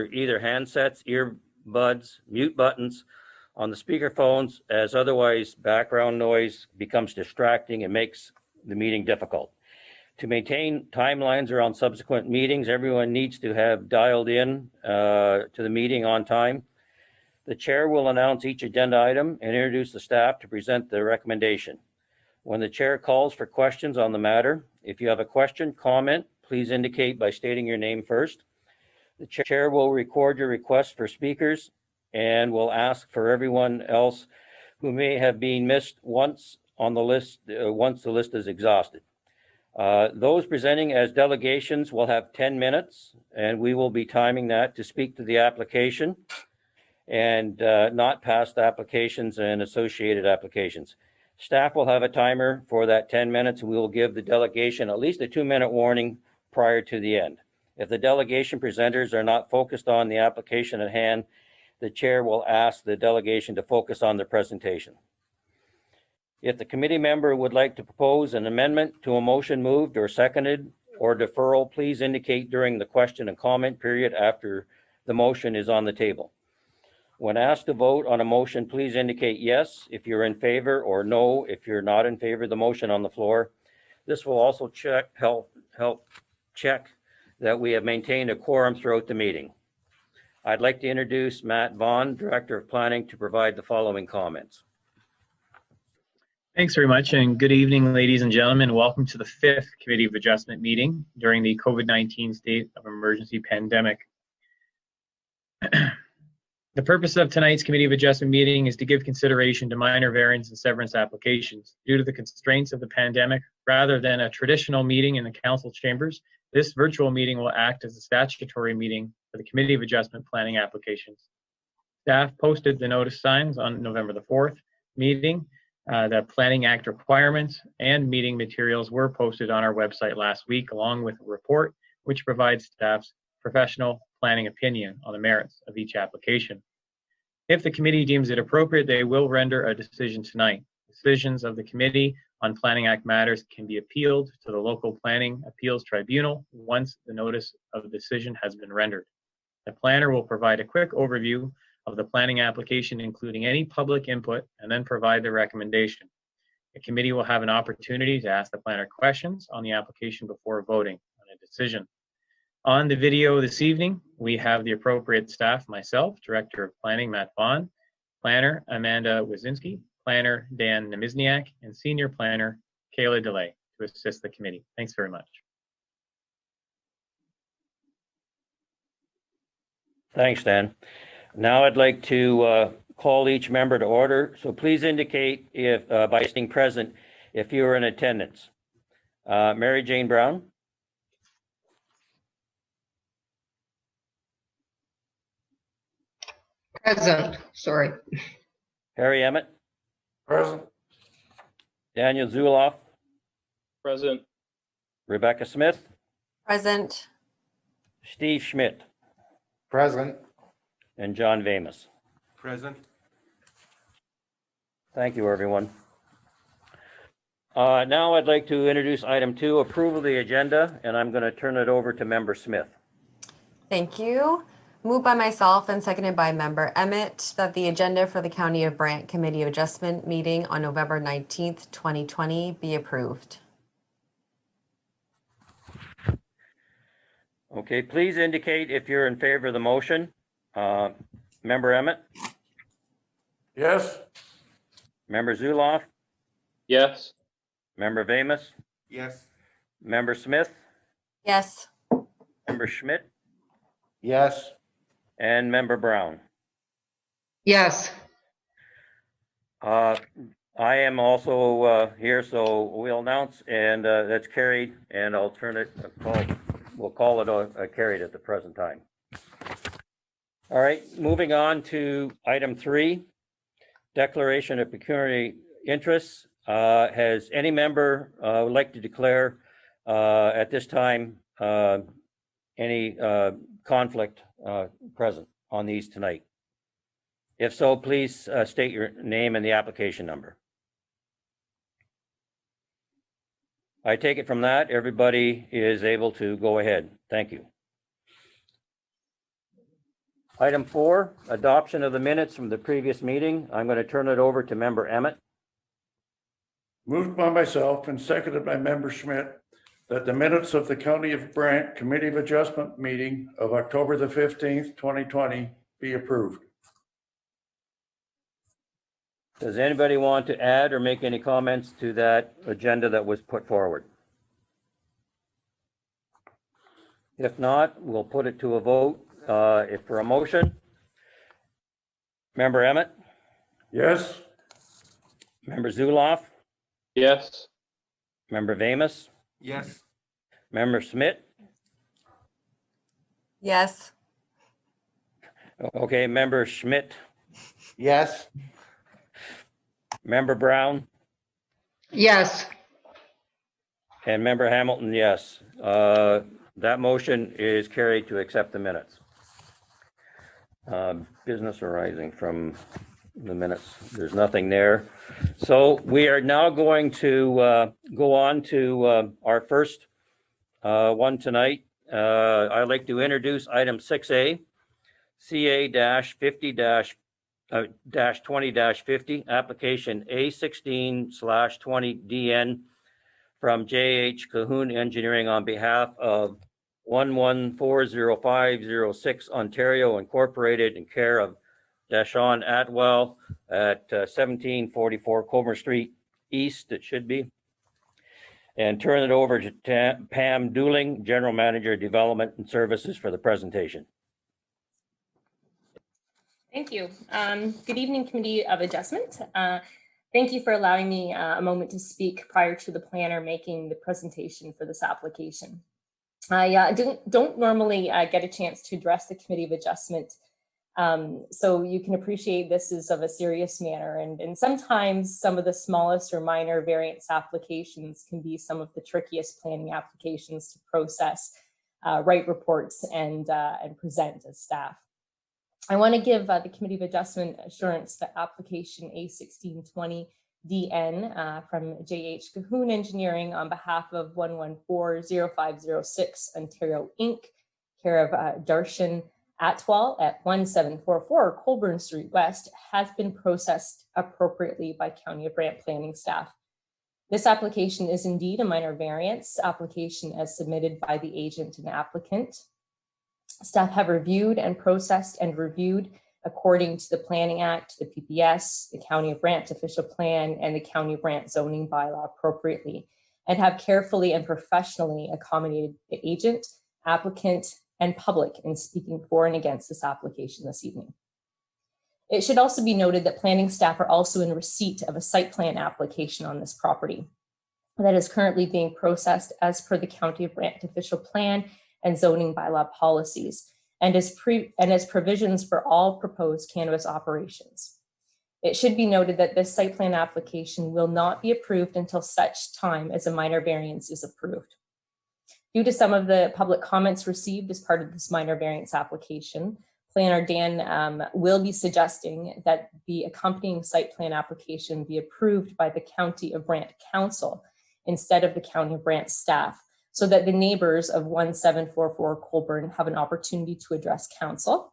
either handsets, earbuds, mute buttons on the speakerphones, as otherwise background noise becomes distracting and makes the meeting difficult. To maintain timelines around subsequent meetings, everyone needs to have dialed in to the meeting on time. The chair will announce each agenda item and introduce the staff to present the recommendation. When the chair calls for questions on the matter, if you have a question, comment, please indicate by stating your name first. The chair will record your request for speakers and will ask for everyone else who may have been missed once on the list, once the list is exhausted. Those presenting as delegations will have 10 minutes, and we will be timing that to speak to the application and not past applications and associated applications. Staff will have a timer for that 10 minutes, and we will give the delegation at least a 2-minute warning prior to the end. If the delegation presenters are not focused on the application at hand, the chair will ask the delegation to focus on the presentation. If the committee member would like to propose an amendment to a motion moved or seconded or deferral, please indicate during the question and comment period after the motion is on the table. When asked to vote on a motion, please indicate yes if you're in favor or no if you're not in favor of the motion on the floor. This will also help check that we have maintained a quorum throughout the meeting. I'd like to introduce Matt Vaughn, Director of Planning, to provide the following comments. Thanks very much, and good evening, ladies and gentlemen. Welcome to the 5th Committee of Adjustment meeting during the COVID-19 state of emergency pandemic. The purpose of tonight's Committee of Adjustment meeting is to give consideration to minor variance and severance applications. Due to the constraints of the pandemic, rather than a traditional meeting in the council chambers, this virtual meeting will act as a statutory meeting for the Committee of Adjustment planning applications. Staff posted the notice signs on November the 4th meeting. The Planning Act requirements and meeting materials were posted on our website last week, along with a report which provides staff's professional planning opinion on the merits of each application. If the committee deems it appropriate, they will render a decision tonight. Decisions of the Committee on Planning Act matters can be appealed to the local planning appeals tribunal once the notice of decision has been rendered. The planner will provide a quick overview of the planning application, including any public input, and then provide the recommendation. The committee will have an opportunity to ask the planner questions on the application before voting on a decision. On the video this evening, we have the appropriate staff: myself, Director of Planning Matt Vaughn, Planner Amanda Wazinski, Planner Dan Nemizniak, and Senior Planner Kayla DeLay to assist the committee. Thanks very much. Thanks, Dan. Now I'd like to call each member to order. So please indicate if by staying present if you are in attendance. Mary Jane Brown. Present, sorry. Harry Emmett. Present. Daniel Zuloff. Present. Rebecca Smith. Present. Steve Schmidt. Present. And John Vamus. Present. Thank you, everyone. Now I'd like to introduce item 2, approval of the agenda, and I'm going to turn it over to Member Smith. Thank you. Moved by myself and seconded by Member Emmett that the agenda for the County of Brant Committee of Adjustment meeting on November 19th, 2020 be approved. Okay, please indicate if you're in favor of the motion. Member Emmett? Yes. Member Zuloff? Yes. Member Vamus? Yes. Member Smith? Yes. Member Schmidt? Yes. And Member Brown? Yes. I am also here, so we'll announce, and that's carried, and I'll turn it, we'll call it carried at the present time. All right, moving on to item 3, declaration of pecuniary interests. Has any member would like to declare at this time any conflict present on these tonight? If so, please state your name and the application number. I take it from that everybody is able to go ahead. Thank you. Item 4, adoption of the minutes from the previous meeting. I'm going to turn it over to Member Emmett. Moved by myself and seconded by Member Schmidt that the minutes of the County of Brant Committee of Adjustment meeting of October the 15th, 2020 be approved. Does anybody want to add or make any comments to that agenda that was put forward? If not, we'll put it to a vote. If for a motion, Member Emmett, Yes? Member Zuloff, Yes. Member Vamus, Yes. Member Schmidt, Yes. okay, Member Schmidt, Yes. Member Brown, Yes. and Member Hamilton, yes. That motion is carried to accept the minutes. Business arising from the minutes, there's nothing there. So we are now going to go on to our first one tonight. I'd like to introduce item 6A, CA-50-20-50, application A16/20DN from JH Cahoon Engineering on behalf of 11400506 Ontario Incorporated in care of Deshaun Atwell at 1744 Comer Street East, it should be. And turn it over to Pam Dooling, General Manager, Development and Services, for the presentation. Thank you. Good evening, Committee of Adjustment. Thank you for allowing me a moment to speak prior to the planner making the presentation for this application. I don't normally get a chance to address the Committee of Adjustment, so you can appreciate this is of a serious manner, and sometimes some of the smallest or minor variance applications can be some of the trickiest planning applications to process, write reports, and present as staff. I want to give the Committee of Adjustment assurance that application A1620DN from JH Cahoon Engineering on behalf of 11400506 Ontario Inc., care of Darshan Atwell at 1744 Colburn Street West, has been processed appropriately by County of Brant planning staff. This application is indeed a minor variance application as submitted by the agent and applicant. Staff have reviewed and processed and reviewed according to the Planning Act, the PPS, the County of Brant official plan, and the County of Brant zoning bylaw appropriately, and have carefully and professionally accommodated the agent, applicant, and public in speaking for and against this application this evening. It should also be noted that planning staff are also in receipt of a site plan application on this property that is currently being processed as per the County of Brant official plan and zoning bylaw policies, and as provisions for all proposed cannabis operations. It should be noted that this site plan application will not be approved until such time as a minor variance is approved. Due to some of the public comments received as part of this minor variance application, Planner Dan will be suggesting that the accompanying site plan application be approved by the County of Brant Council instead of the County of Brant staff, so that the neighbors of 1744 Colburn have an opportunity to address council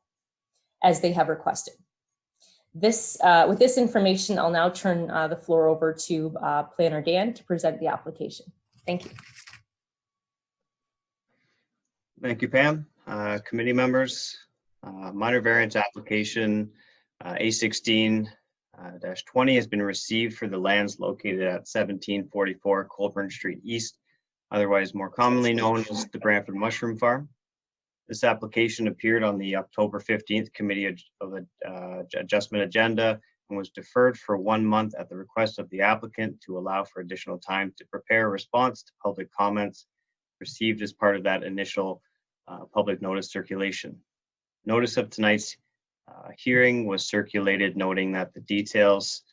as they have requested. With this information, I'll now turn the floor over to Planner Dan to present the application. Thank you. Thank you, Pam. Committee members, minor variance application A16-20 has been received for the lands located at 1744 Colburn Street East, otherwise more commonly known as the Brantford Mushroom Farm. This application appeared on the October 15th Committee of Adjustment agenda and was deferred for 1 month at the request of the applicant to allow for additional time to prepare a response to public comments received as part of that initial public notice circulation. Notice of tonight's hearing was circulated noting that the details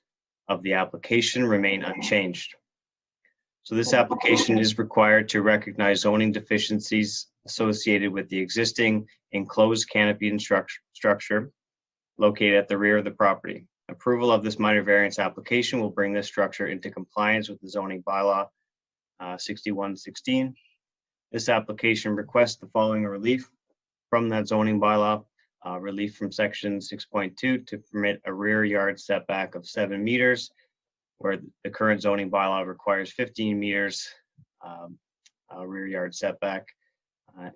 of the application remain unchanged. So this application is required to recognize zoning deficiencies associated with the existing enclosed canopy and structure located at the rear of the property. Approval of this minor variance application will bring this structure into compliance with the zoning bylaw 6116. This application requests the following relief from that zoning bylaw. relief from section 6.2 to permit a rear yard setback of 7 meters, where the current zoning bylaw requires 15 meters rear yard setback,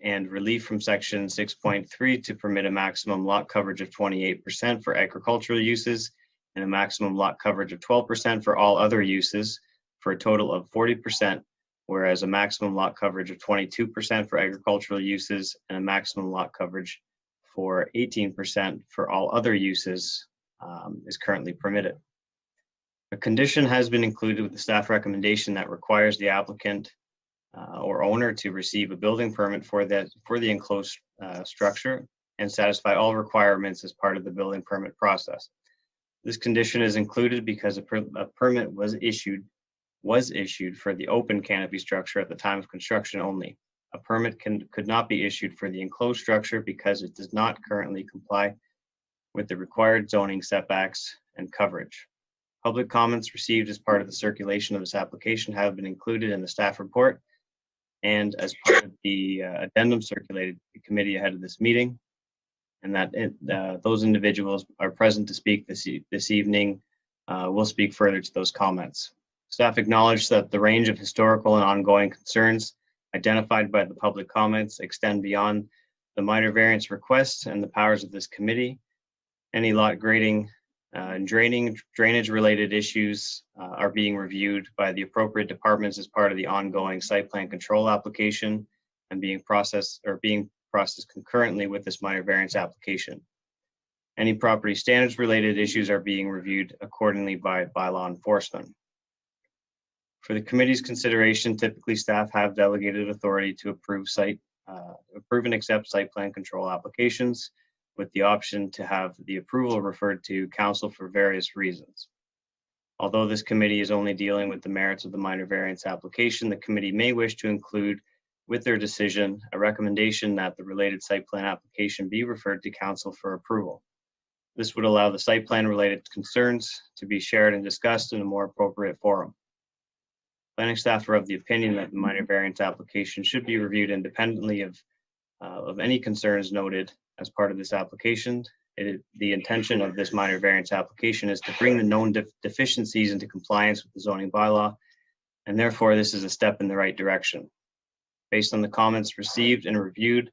and relief from section 6.3 to permit a maximum lot coverage of 28% for agricultural uses and a maximum lot coverage of 12% for all other uses, for a total of 40%, whereas a maximum lot coverage of 22% for agricultural uses and a maximum lot coverage for 18% for all other uses is currently permitted. A condition has been included with the staff recommendation that requires the applicant or owner to receive a building permit for the enclosed structure and satisfy all requirements as part of the building permit process. This condition is included because a permit was issued for the open canopy structure at the time of construction only. A permit could not be issued for the enclosed structure because it does not currently comply with the required zoning setbacks and coverage. Public comments received as part of the circulation of this application have been included in the staff report and as part of the addendum circulated to the committee ahead of this meeting, and that those individuals are present to speak this evening will speak further to those comments. Staff acknowledge that the range of historical and ongoing concerns identified by the public comments extend beyond the minor variance requests and the powers of this committee. Any lot grading and drainage related issues are being reviewed by the appropriate departments as part of the ongoing site plan control application and being processed concurrently with this minor variance application. Any property standards related issues are being reviewed accordingly by law enforcement. For the committee's consideration, typically staff have delegated authority to approve and accept site plan control applications, with the option to have the approval referred to council for various reasons. Although this committee is only dealing with the merits of the minor variance application, the committee may wish to include with their decision a recommendation that the related site plan application be referred to council for approval. This would allow the site plan related concerns to be shared and discussed in a more appropriate forum. Planning staff are of the opinion that the minor variance application should be reviewed independently of any concerns noted as part of this application. The intention of this minor variance application is to bring the known deficiencies into compliance with the zoning bylaw, and therefore this is a step in the right direction. Based on the comments received and reviewed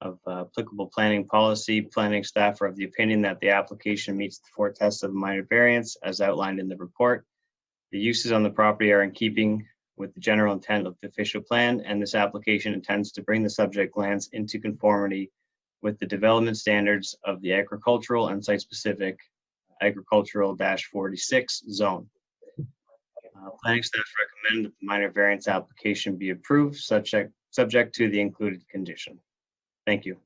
of applicable planning policy, planning staff are of the opinion that the application meets the 4 tests of minor variance as outlined in the report. The uses on the property are in keeping with the general intent of the official plan, and this application intends to bring the subject lands into conformity with the development standards of the agricultural and site-specific agricultural-46 zone. Planning staff recommend that the minor variance application be approved, subject to the included condition. Thank you.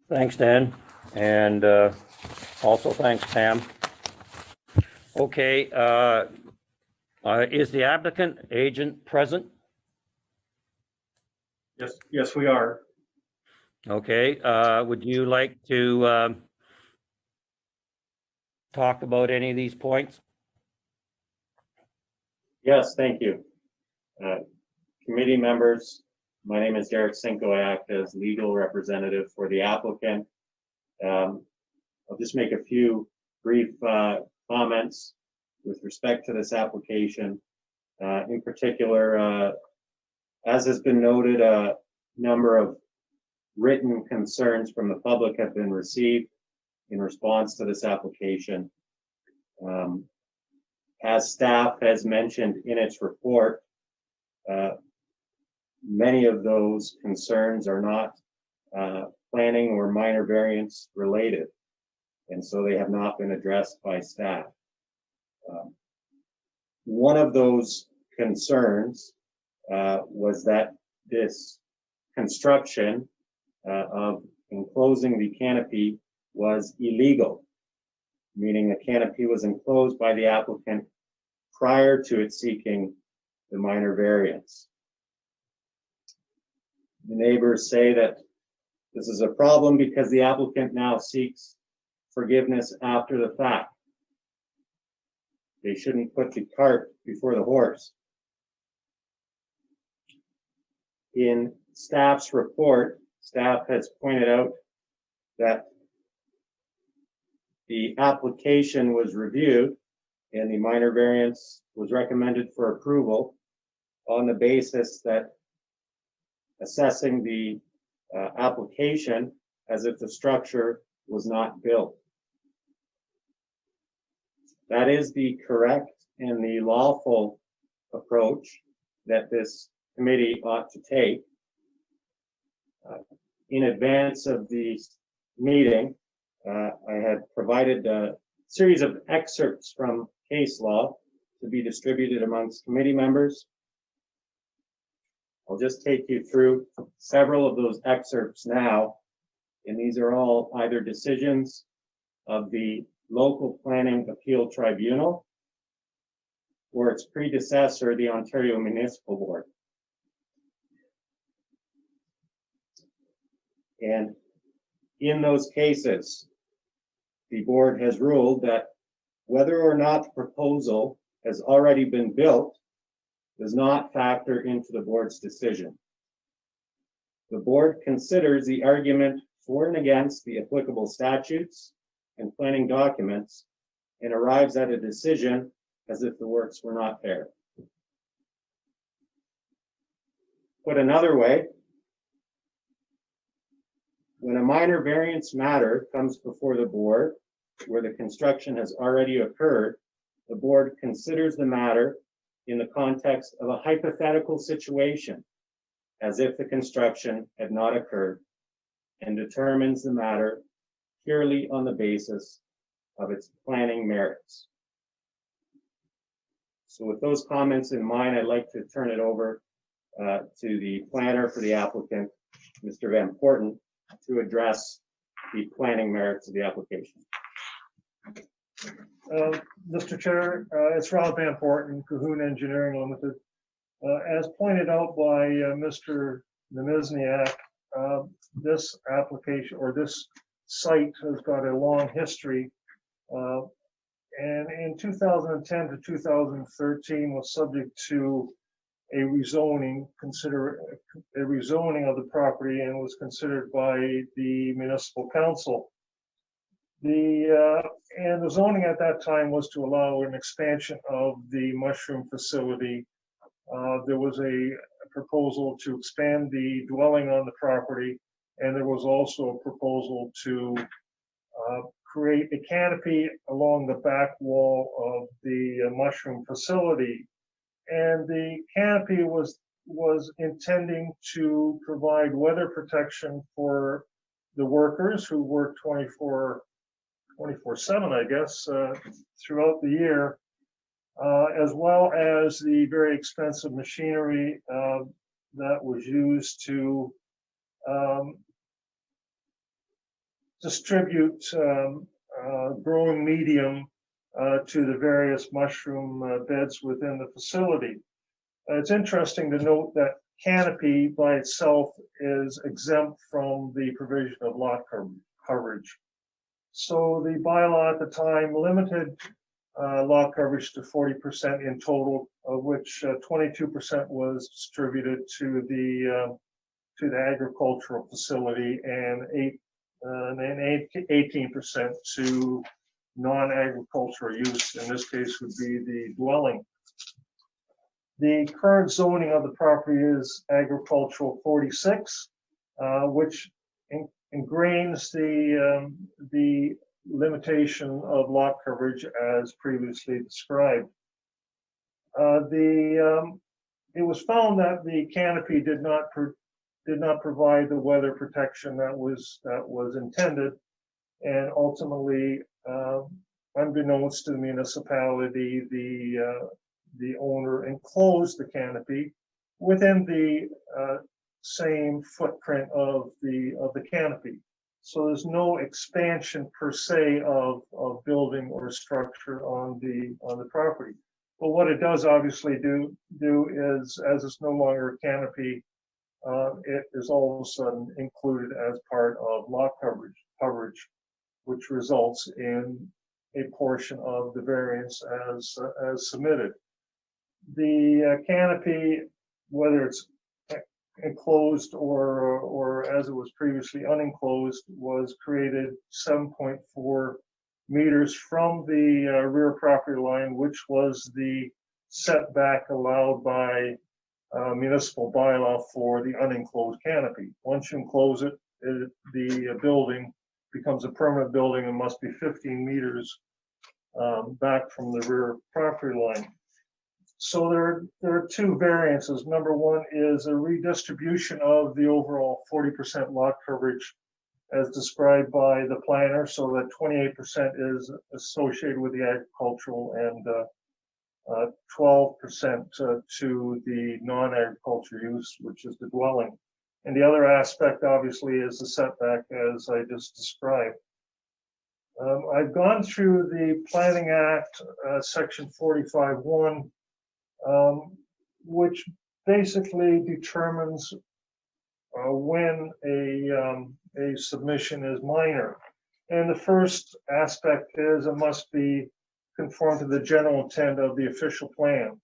Thanks, Dan. And also thanks, Pam. Okay, is the applicant agent present? Yes, we are. Okay, would you like to talk about any of these points? Yes, thank you. Committee members, my name is Derek Cinco. I act as legal representative for the applicant. I'll just make a few brief comments with respect to this application. In particular, as has been noted, a number of written concerns from the public have been received in response to this application. As staff has mentioned in its report, many of those concerns are not planning or minor variance related, and so they have not been addressed by staff. One of those concerns was that this construction of enclosing the canopy was illegal, meaning the canopy was enclosed by the applicant prior to it seeking the minor variance. The neighbors say that this is a problem because the applicant now seeks forgiveness after the fact. They shouldn't put the cart before the horse. In staff's report, staff has pointed out that the application was reviewed and the minor variance was recommended for approval on the basis that assessing the application as if the structure was not built. That is the correct and the lawful approach that this committee ought to take. In advance of the meeting, I had provided a series of excerpts from case law to be distributed amongst committee members. I'll just take you through several of those excerpts now, and these are all either decisions of the Local Planning Appeal Tribunal or its predecessor, the Ontario Municipal Board. And in those cases, the board has ruled that whether or not the proposal has already been built does not factor into the board's decision. The board considers the argument for and against the applicable statutes and planning documents and arrives at a decision as if the works were not there. Put another way, when a minor variance matter comes before the board where the construction has already occurred, the board considers the matter in the context of a hypothetical situation as if the construction had not occurred and determines the matter purely on the basis of its planning merits. So with those comments in mind, I'd like to turn it over to the planner for the applicant, Mr. Van Porten, to address the planning merits of the application. Mr. Chair, it's Rob Van Porten, Cahoon Engineering Limited. As pointed out by Mr. Nemizniak, this application or this site has got a long history, and in 2010 to 2013 was subject to a rezoning of the property and was considered by the municipal council. And the zoning at that time was to allow an expansion of the mushroom facility. There was a proposal to expand the dwelling on the property, and there was also a proposal to create a canopy along the back wall of the mushroom facility. And the canopy was intending to provide weather protection for the workers who work 24/7, I guess, throughout the year, as well as the very expensive machinery that was used to distribute growing medium to the various mushroom beds within the facility. It's interesting to note that canopy by itself is exempt from the provision of lot coverage. So the bylaw at the time limited lot coverage to 40% in total, of which 22% was distributed to the agricultural facility and 18% to non-agricultural use. In this case, would be the dwelling. The current zoning of the property is agricultural 46, which ingrains the limitation of lot coverage as previously described. It was found that the canopy did not provide the weather protection that was intended, and ultimately, unbeknownst to the municipality, the owner enclosed the canopy within the same footprint of the canopy. So there's no expansion per se of building or structure on the property. But what it does obviously do is, as it's no longer a canopy, it is all of a sudden included as part of lot coverage, which results in a portion of the variance as submitted. The canopy, whether it's enclosed or as it was previously unenclosed was created 7.4 meters from the rear property line, which was the setback allowed by municipal bylaw for the unenclosed canopy. Once you enclose it, the building becomes a permanent building and must be 15 meters back from the rear property line. So there are two variances. Number one is a redistribution of the overall 40% lot coverage as described by the planner, so that 28% is associated with the agricultural and 12% to the non-agriculture use, which is the dwelling. And the other aspect, obviously, is the setback, as I just described. I've gone through the Planning Act, Section 45(1), which basically determines when a submission is minor. And the first aspect is it must be conform to the general intent of the official plan.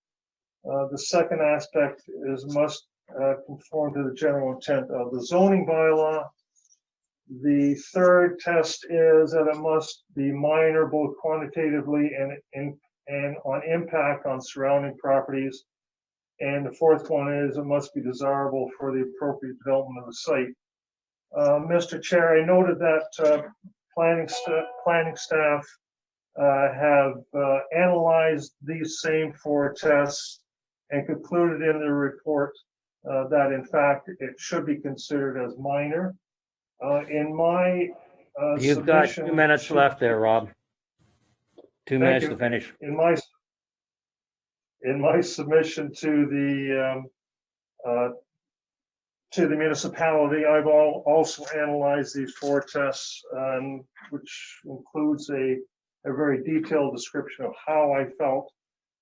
The second aspect is must conform to the general intent of the zoning bylaw. The third test is that it must be minor both quantitatively and on impact on surrounding properties. And the fourth one is it must be desirable for the appropriate development of the site. Mr. Chair, I noted that planning staff have analyzed these same four tests and concluded in their report that in fact it should be considered as minor. In my You've got 2 minutes left there, Rob. 2 minutes to finish. In my submission to the municipality, I've also analyzed these four tests, which includes a very detailed description of how I felt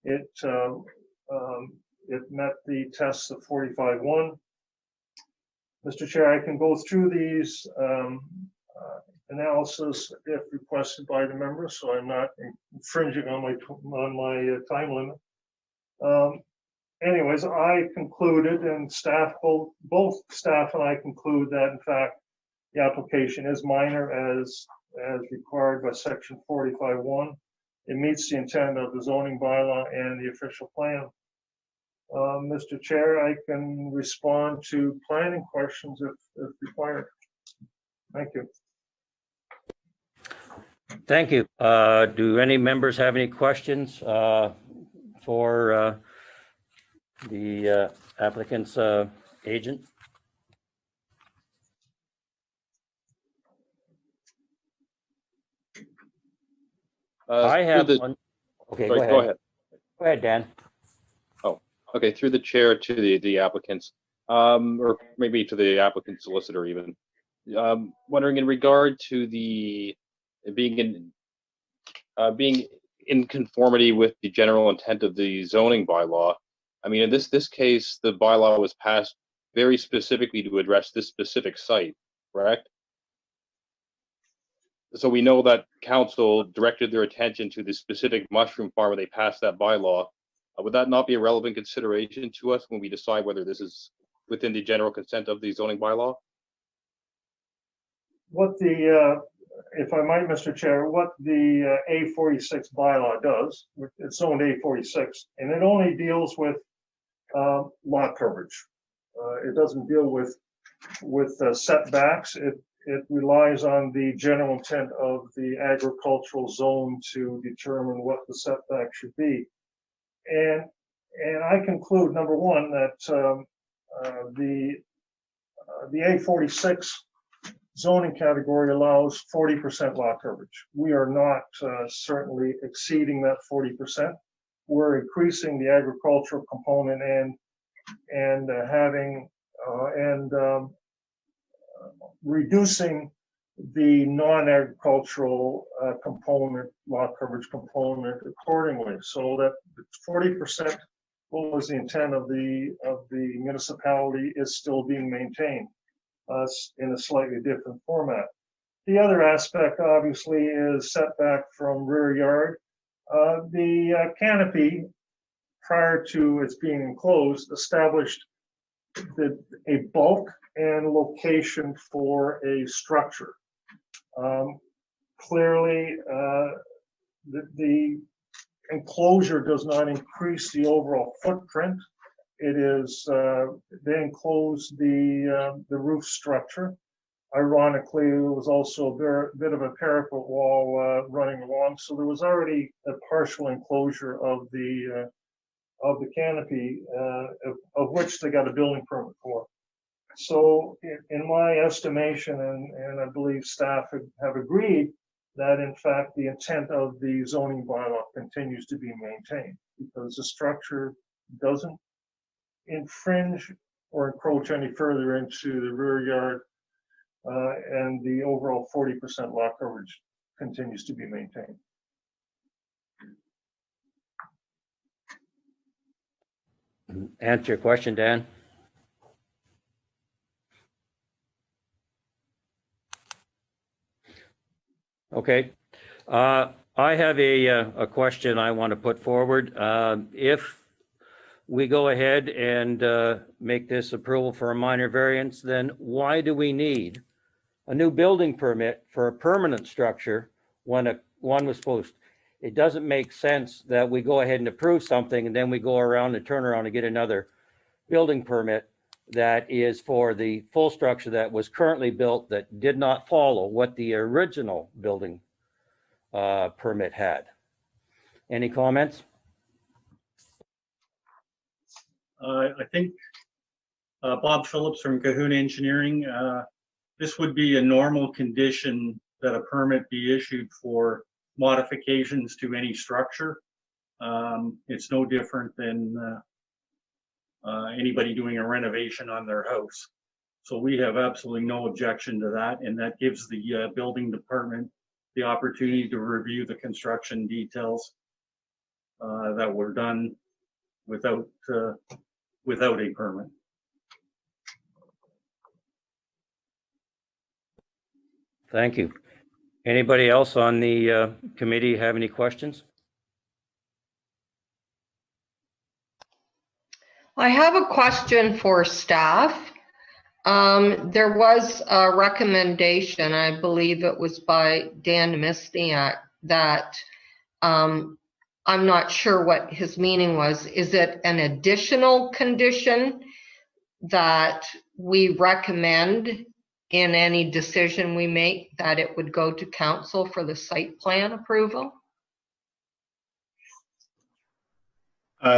it met the tests of 45(1). Mr. Chair, I can go through these analysis if requested by the members, so I'm not infringing on my time limit. Anyways, I concluded, and both staff and I conclude that in fact the application is minor as required by Section 45(1). It meets the intent of the zoning bylaw and the official plan. Mr. Chair, I can respond to planning questions if required. Thank you. Thank you. Do any members have any questions for the applicant's agent? I have one. Okay, Sorry, go ahead. Go ahead, Dan. Okay, through the chair to the applicants, or maybe to the applicant solicitor even. Wondering in regard to the being in conformity with the general intent of the zoning bylaw. I mean, in this case, the bylaw was passed very specifically to address this specific site, correct? So we know that council directed their attention to the specific mushroom farm where they passed that bylaw. Would that not be a relevant consideration to us when we decide whether this is within the general consent of the zoning bylaw? What the, if I might, Mr. Chair, what the A46 bylaw does, it's zoned A46, and it only deals with lot coverage. It doesn't deal with setbacks. It relies on the general intent of the agricultural zone to determine what the setback should be. And I conclude, number one, that the A46 zoning category allows 40% lot coverage. We are not certainly exceeding that 40%. We're increasing the agricultural component and reducing the non-agricultural component, lot coverage component accordingly, so that 40%, what was the intent of the municipality, is still being maintained in a slightly different format. The other aspect, obviously, is setback from rear yard. The canopy, prior to its being enclosed, established a bulk and location for a structure. Clearly, the enclosure does not increase the overall footprint. It is, they enclose the roof structure. Ironically, there was also a bit of a parapet wall running along, so there was already a partial enclosure of the canopy, of which they got a building permit for. So in my estimation, and I believe staff have agreed, that in fact the intent of the zoning bylaw continues to be maintained, because the structure doesn't infringe or encroach any further into the rear yard, and the overall 40% lot coverage continues to be maintained. Answer your question, Dan? Okay. I have a question I want to put forward. If we go ahead and make this approval for a minor variance, then why do we need a new building permit for a permanent structure when one was supposed? It doesn't make sense that we go ahead and approve something and then we go around and turn around and get another building permit that is for the full structure that was currently built that did not follow what the original building permit had. Any comments? I think Bob Phillips from Cahoon Engineering, this would be a normal condition that a permit be issued for modifications to any structure. It's no different than anybody doing a renovation on their house. So we have absolutely no objection to that, and that gives the building department the opportunity to review the construction details that were done without a permit. Thank you. Anybody else on the committee have any questions? I have a question for staff. There was a recommendation, I believe it was by Dan Mistiak, that I'm not sure what his meaning was. Is it an additional condition that we recommend in any decision we make that it would go to council for the site plan approval?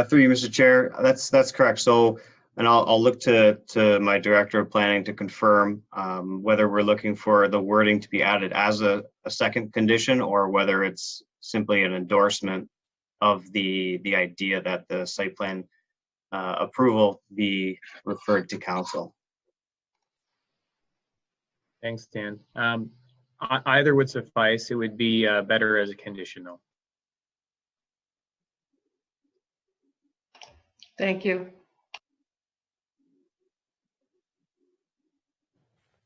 Through you, Mr. Chair, that's correct. So, and I'll look to my director of planning to confirm whether we're looking for the wording to be added as a second condition, or whether it's simply an endorsement of the idea that the site plan approval be referred to council. Thanks, Dan. Either would suffice. It would be better as a condition, though. Thank you.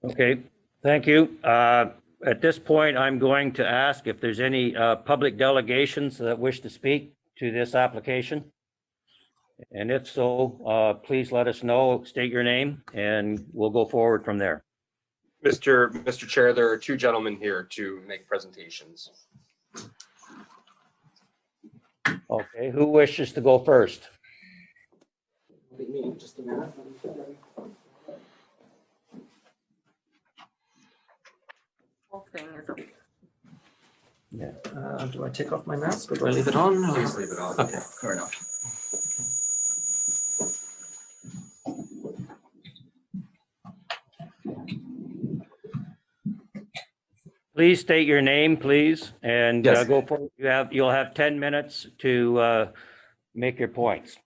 Okay, thank you. At this point, I'm going to ask if there's any public delegations that wish to speak to this application. And if so, please let us know, state your name, and we'll go forward from there. Mr. Chair, there are two gentlemen here to make presentations. Okay, who wishes to go first? Just a minute. Whole thing is okay. Yeah. Do I take off my mask or do I leave it on? Please leave it on. Okay, fair enough. Please state your name, please, and Yes. go for it. You'll have 10 minutes to make your points.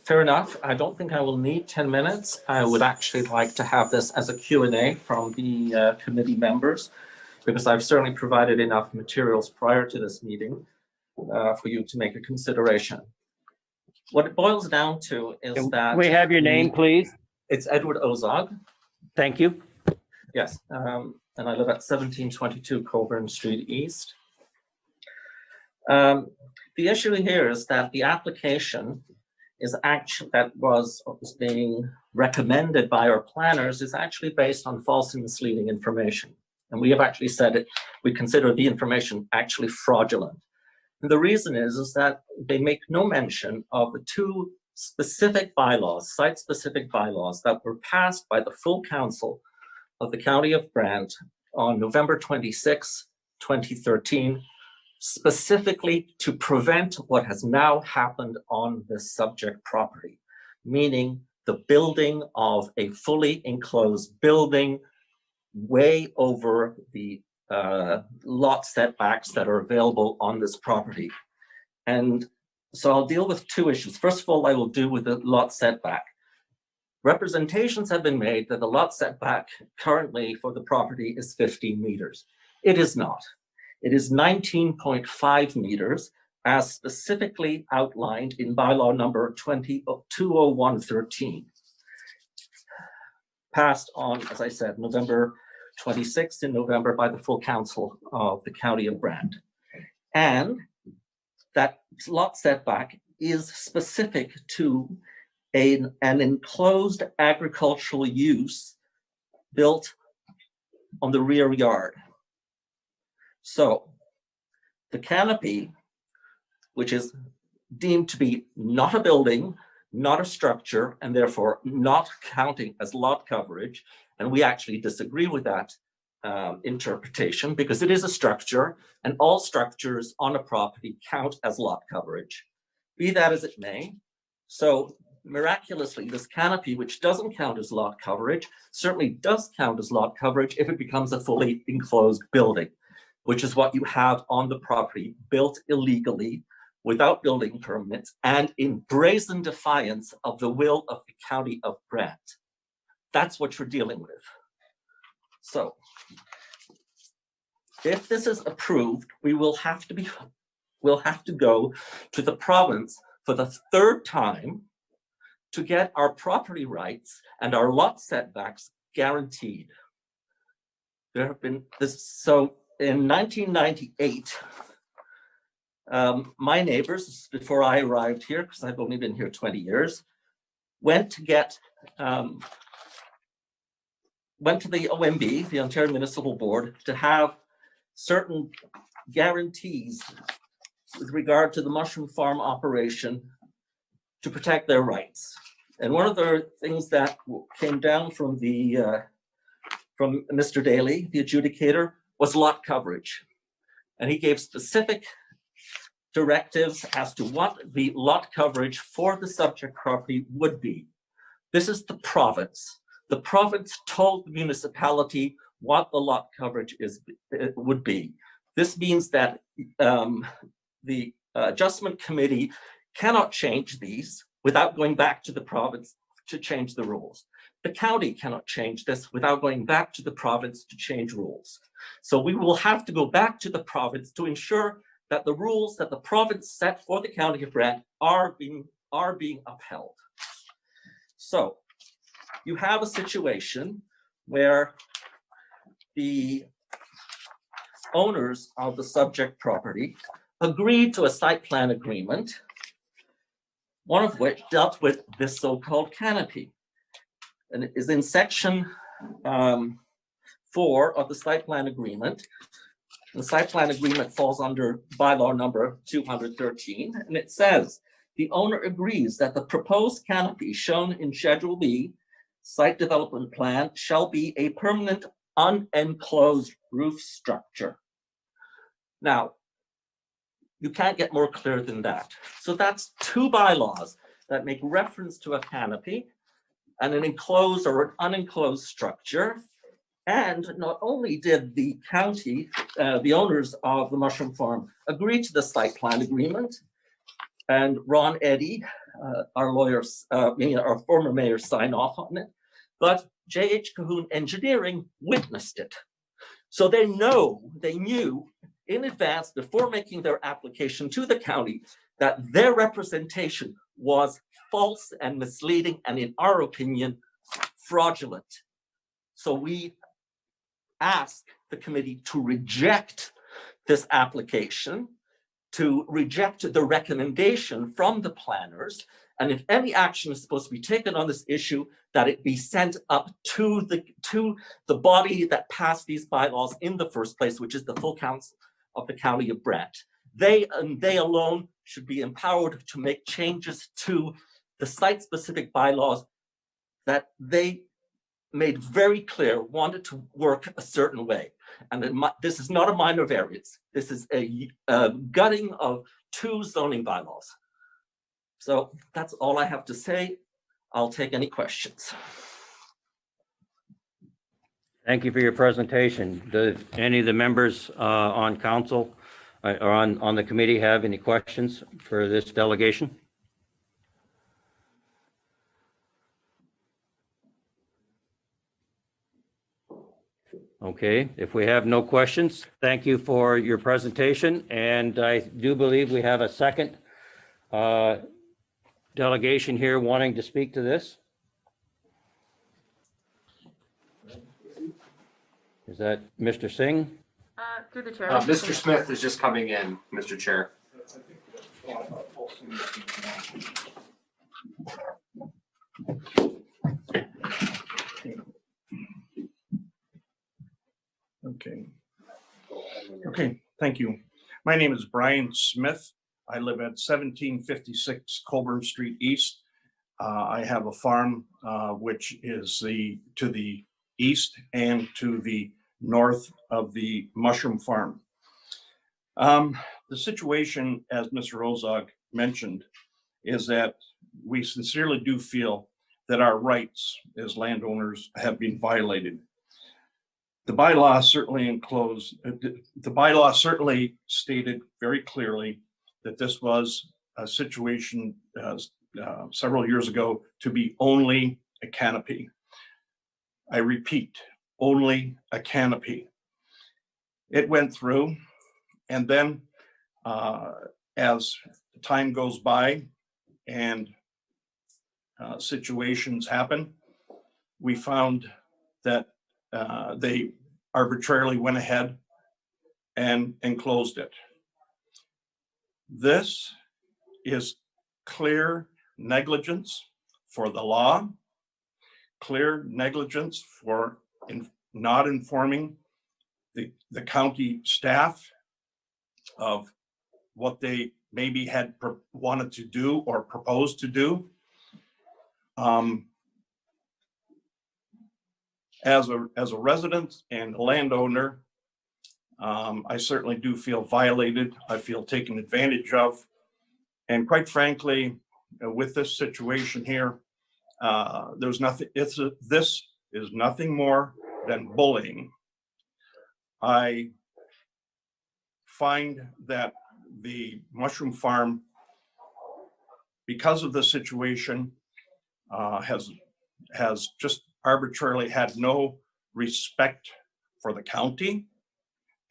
Fair enough. I don't think I will need 10 minutes. I would actually like to have this as a Q&A from the committee members, because I've certainly provided enough materials prior to this meeting for you to make a consideration. What it boils down to is that— We have your name, please. It's Edward Ozog. Thank you. Yes, and I live at 1722 Colburn Street East. The issue here is that the application is actually, that was being recommended by our planners is actually based on false and misleading information. And we have actually said it, we consider the information actually fraudulent. And the reason is that they make no mention of the two specific bylaws, site-specific bylaws that were passed by the full council of the County of Brant on November 26, 2013, specifically to prevent what has now happened on this subject property, meaning the building of a fully enclosed building way over the lot setbacks that are available on this property. And so I'll deal with two issues. First of all, I will deal with the lot setback. Representations have been made that the lot setback currently for the property is 15 meters. It is not. It is 19.5 meters as specifically outlined in bylaw number 20113, passed on, as I said, November 26th in November by the full council of the County of Brant. And that lot setback is specific to an enclosed agricultural use built on the rear yard. So the canopy, which is deemed to be not a building, not a structure, and therefore not counting as lot coverage, and we actually disagree with that interpretation because it is a structure and all structures on a property count as lot coverage. Be that as it may, so miraculously this canopy, which doesn't count as lot coverage, certainly does count as lot coverage if it becomes a fully enclosed building, which is what you have on the property built illegally without building permits and in brazen defiance of the will of the County of Brant. That's what you're dealing with. So if this is approved, we'll have to go to the province for the third time to get our property rights and our lot setbacks guaranteed. There have been this, so in 1998, my neighbors, before I arrived here, because I've only been here 20 years, went to the OMB, the Ontario Municipal Board, to have certain guarantees with regard to the mushroom farm operation to protect their rights. And one of the things that came down from from Mr. Daly, the adjudicator, was lot coverage. And he gave specific directives as to what the lot coverage for the subject property would be. This is the province. The province told the municipality what the lot coverage would be. This means that the adjustment committee cannot change these without going back to the province to change the rules. The county cannot change this without going back to the province to change rules. So we will have to go back to the province to ensure that the rules that the province set for the County of Brant are being upheld. So you have a situation where the owners of the subject property agreed to a site plan agreement, one of which dealt with this so-called canopy. And it is in section 4 of the site plan agreement. The site plan agreement falls under bylaw number 213, and it says, the owner agrees that the proposed canopy shown in Schedule B, site development plan, shall be a permanent unenclosed roof structure. Now, you can't get more clear than that. So that's two bylaws that make reference to a canopy and an enclosed or an unenclosed structure. And not only did the county, the owners of the mushroom farm, agree to the site plan agreement, and Ron Eddy, our lawyers, our former mayor, signed off on it, but J.H. Cahoon Engineering witnessed it. So they knew in advance, before making their application to the county, that their representation was false and misleading, and in our opinion, fraudulent. So we ask the committee to reject this application, to reject the recommendation from the planners, And if any action is supposed to be taken on this issue, that it be sent up to the body that passed these bylaws in the first place, which is the full council of the County of Brant. They and they alone should be empowered to make changes to the site-specific bylaws that they made very clear wanted to work a certain way. And this is not a minor variance. This is a gutting of 2 zoning bylaws. So that's all I have to say. I'll take any questions. Thank you for your presentation. Do any of the members on council or on the committee have any questions for this delegation? Okay, if we have no questions, thank you for your presentation. And I do believe we have a second delegation here wanting to speak to this. Is that Mr. Singh? Through the chair. Mr. Smith is just coming in, Mr. Chair. Okay, thank you. My name is Brian Smith. I live at 1756 Colburn Street East. I have a farm which is to the east and to the north of the mushroom farm. The situation, as Mr. Rozog mentioned, is that we sincerely do feel that our rights as landowners have been violated. The bylaw certainly stated very clearly that this was a situation several years ago to be only a canopy. I repeat, only a canopy. It went through, and then as time goes by and situations happen, we found that they arbitrarily went ahead and closed it. This is clear negligence for the law, clear negligence for not informing the county staff of what they maybe had wanted to do or proposed to do. As a resident and a landowner, I certainly do feel violated. I feel taken advantage of. And quite frankly, with this situation here, there's nothing, this is nothing more than bullying. I find that the mushroom farm, because of the situation, has just arbitrarily had no respect for the county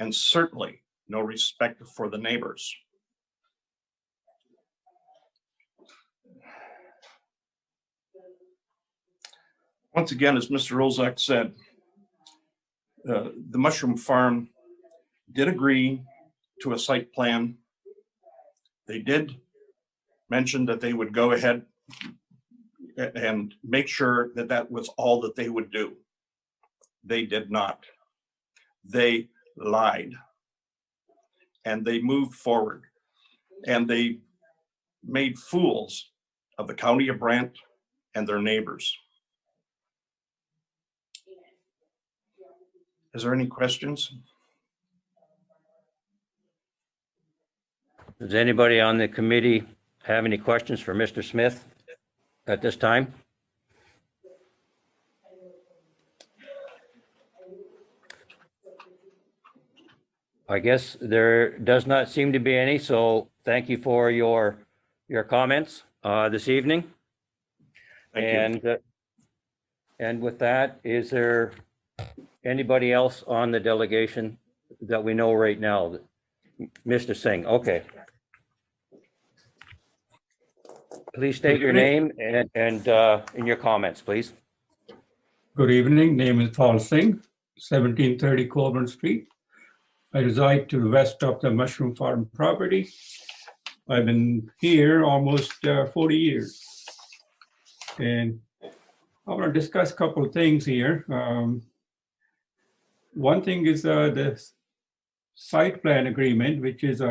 and certainly no respect for the neighbors. Once again, as Mr. Rozak said, the mushroom farm did agree to a site plan. They did mention that they would go ahead and make sure that that was all that they would do. They did not. They lied. And they moved forward. And they made fools of the County of Brant and their neighbors. Is there any questions? Does anybody on the committee have any questions for Mr. Smith at this time? I guess there does not seem to be any, so thank you for your comments this evening. Thank you. And with that, is there anybody else on the delegation that we know right now? Mr. Singh, okay. Please state your name and your comments, please. Good evening. Name is Paul Singh, 1730 Colburn Street. I reside to the west of the mushroom farm property. I've been here almost 40 years. And I want to discuss a couple of things here. One thing is the site plan agreement, which is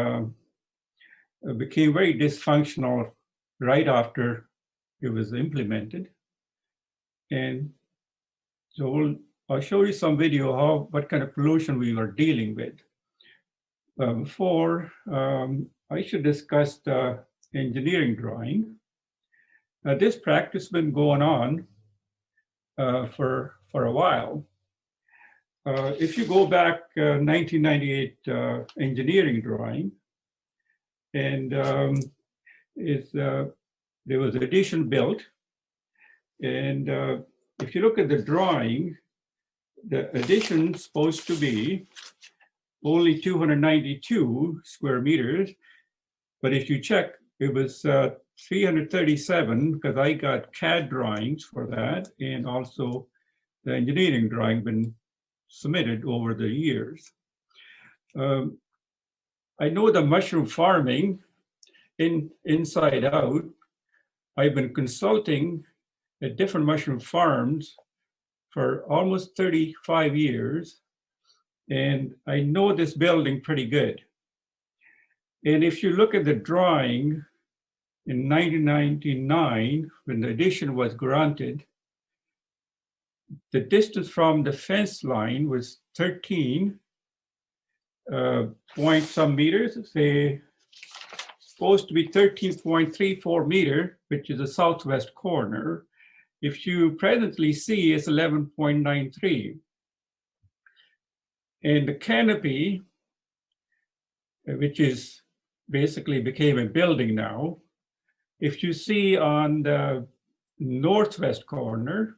became very dysfunctional right after it was implemented. And so I'll show you some video what kind of pollution we were dealing with. Before, I should discuss the engineering drawing. This practice has been going on for a while. If you go back 1998 engineering drawing, and there was addition built, and if you look at the drawing, the addition is supposed to be only 292 square meters, but if you check, it was 337 because I got CAD drawings for that, and also the engineering drawing been submitted over the years. I know the mushroom farming inside out. I've been consulting at different mushroom farms for almost 35 years, and I know this building pretty good. And if you look at the drawing in 1999, when the addition was granted, the distance from the fence line was 13 point some meters. Say supposed to be 13.34 meter, which is the southwest corner. If you presently see, it's 11.93. And the canopy, which is basically became a building now, if you see on the northwest corner,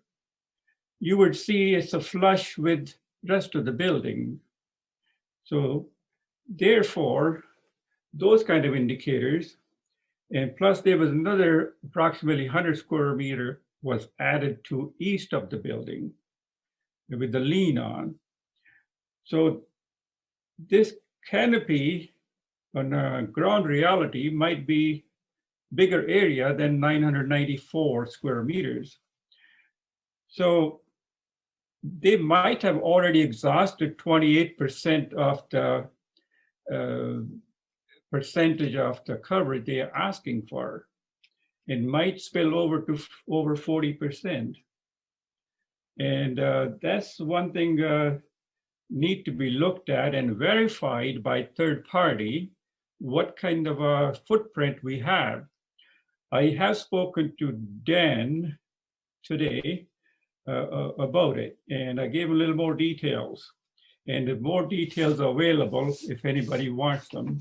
you would see it's a flush with the rest of the building. So therefore, those kind of indicators, and plus there was another approximately 100 square meter was added to east of the building with the lean on. So this canopy on ground reality might be bigger area than 994 square meters. So they might have already exhausted 28% of the percentage of the coverage they are asking for. It might spill over to over 40%. And that's one thing need to be looked at and verified by third party, what kind of a footprint we have. I have spoken to Dan today about it, and I gave a little more details. And the more details are available if anybody wants them.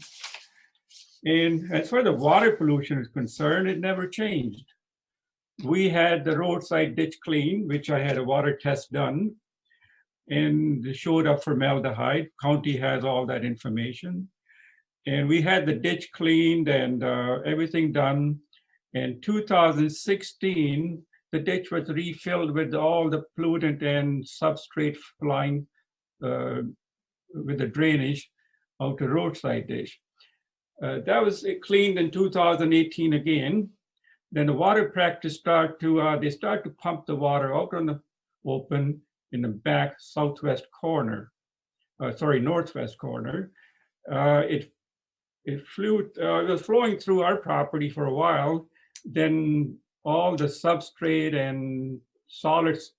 And as far as the water pollution is concerned, it never changed. We had the roadside ditch cleaned, which I had a water test done, and it showed up formaldehyde. County has all that information. And we had the ditch cleaned and everything done. In 2016, the ditch was refilled with all the pollutant and substrate flying with the drainage out to roadside ditch. That was cleaned in 2018 again. Then the water practice start to pump the water out on the open in the back southwest corner, northwest corner. It was flowing through our property for a while. Then all the substrate and solids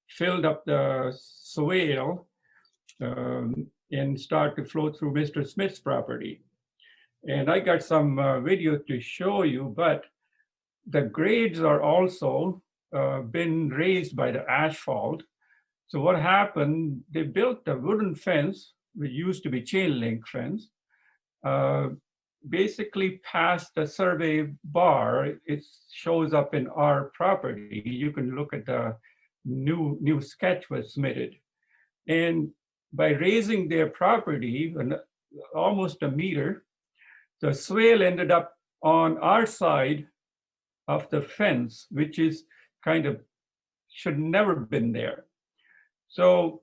filled up the swale and start to flow through Mr. Smith's property. And I got some video to show you, but the grades are also been raised by the asphalt. So what happened, they built a wooden fence, which used to be chain link fence, basically past the survey bar. It shows up in our property. You can look at the new sketch was submitted. And by raising their property almost a meter, the swale ended up on our side of the fence, which is kind of should never been there. So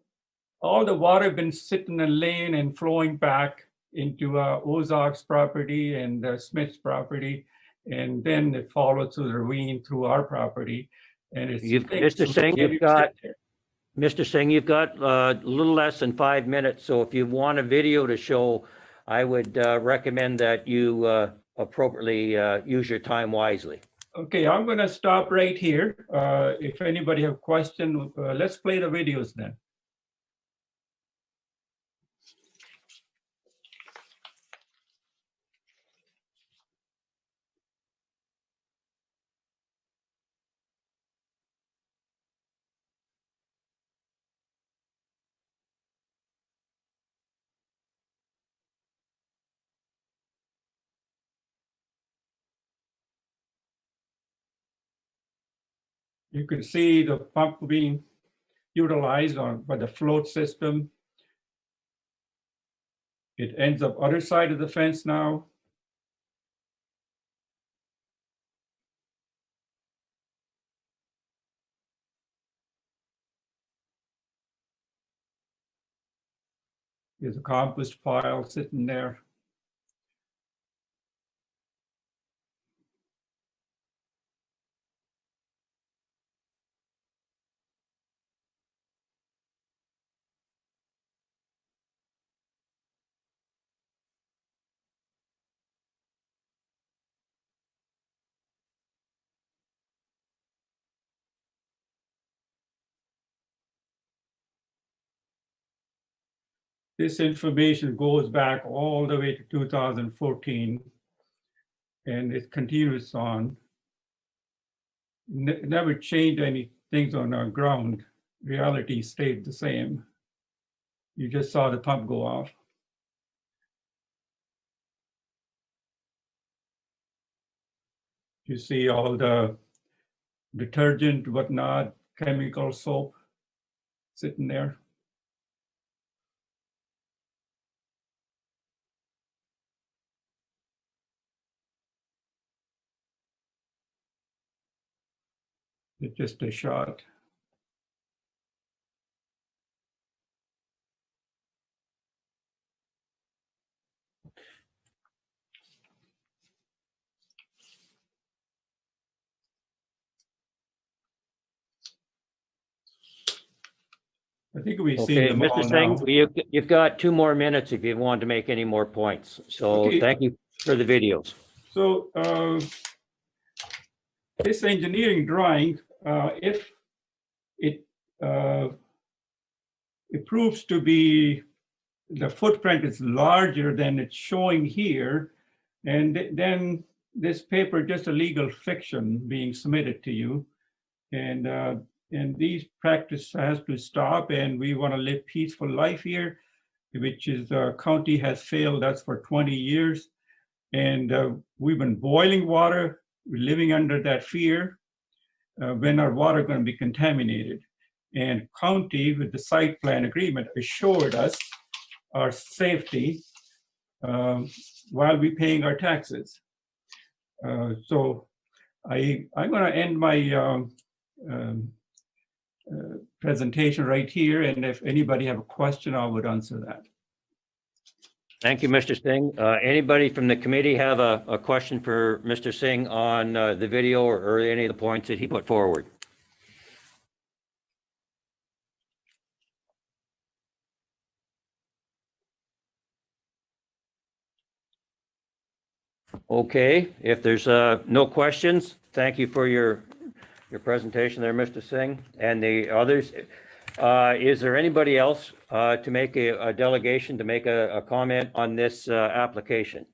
all the water been sitting and laying and flowing back into Ozark's property and Smith's property, and then it followed through the ravine through our property. And it's Mr. Singh, Mr. Singh, you've got a little less than 5 minutes. So if you want a video to show, I would recommend that you appropriately use your time wisely. Okay, I'm going to stop right here. If anybody have questions, let's play the videos then. You can see the pump being utilized by the float system. It ends up other side of the fence now. There's a compost pile sitting there. This information goes back all the way to 2014, and it continues on. Never changed any things on our ground. Reality stayed the same. You just saw the pump go off. You see all the detergent, whatnot, chemical soap sitting there. It's just a shot. I think we've seen Okay, them all Mr. Singh, now. you've got 2 more minutes if you want to make any more points. So Okay. thank you for the videos. So this engineering drawing, if it proves to be, the footprint is larger than it's showing here, and then this paper just a legal fiction being submitted to you, and these practice has to stop, and we want to live peaceful life here, which is county has failed us for 20 years, and we've been boiling water, we're living under that fear. When our water going to be contaminated, and county with the site plan agreement assured us our safety while we paying our taxes. So I'm going to end my presentation right here, and if anybody have a question, I would answer that. Thank you, Mr. Singh. Anybody from the committee have a question for Mr. Singh on the video or any of the points that he put forward? Okay, if there's no questions, thank you for your presentation there, Mr. Singh. And the others, is there anybody else to make a delegation to make a comment on this application?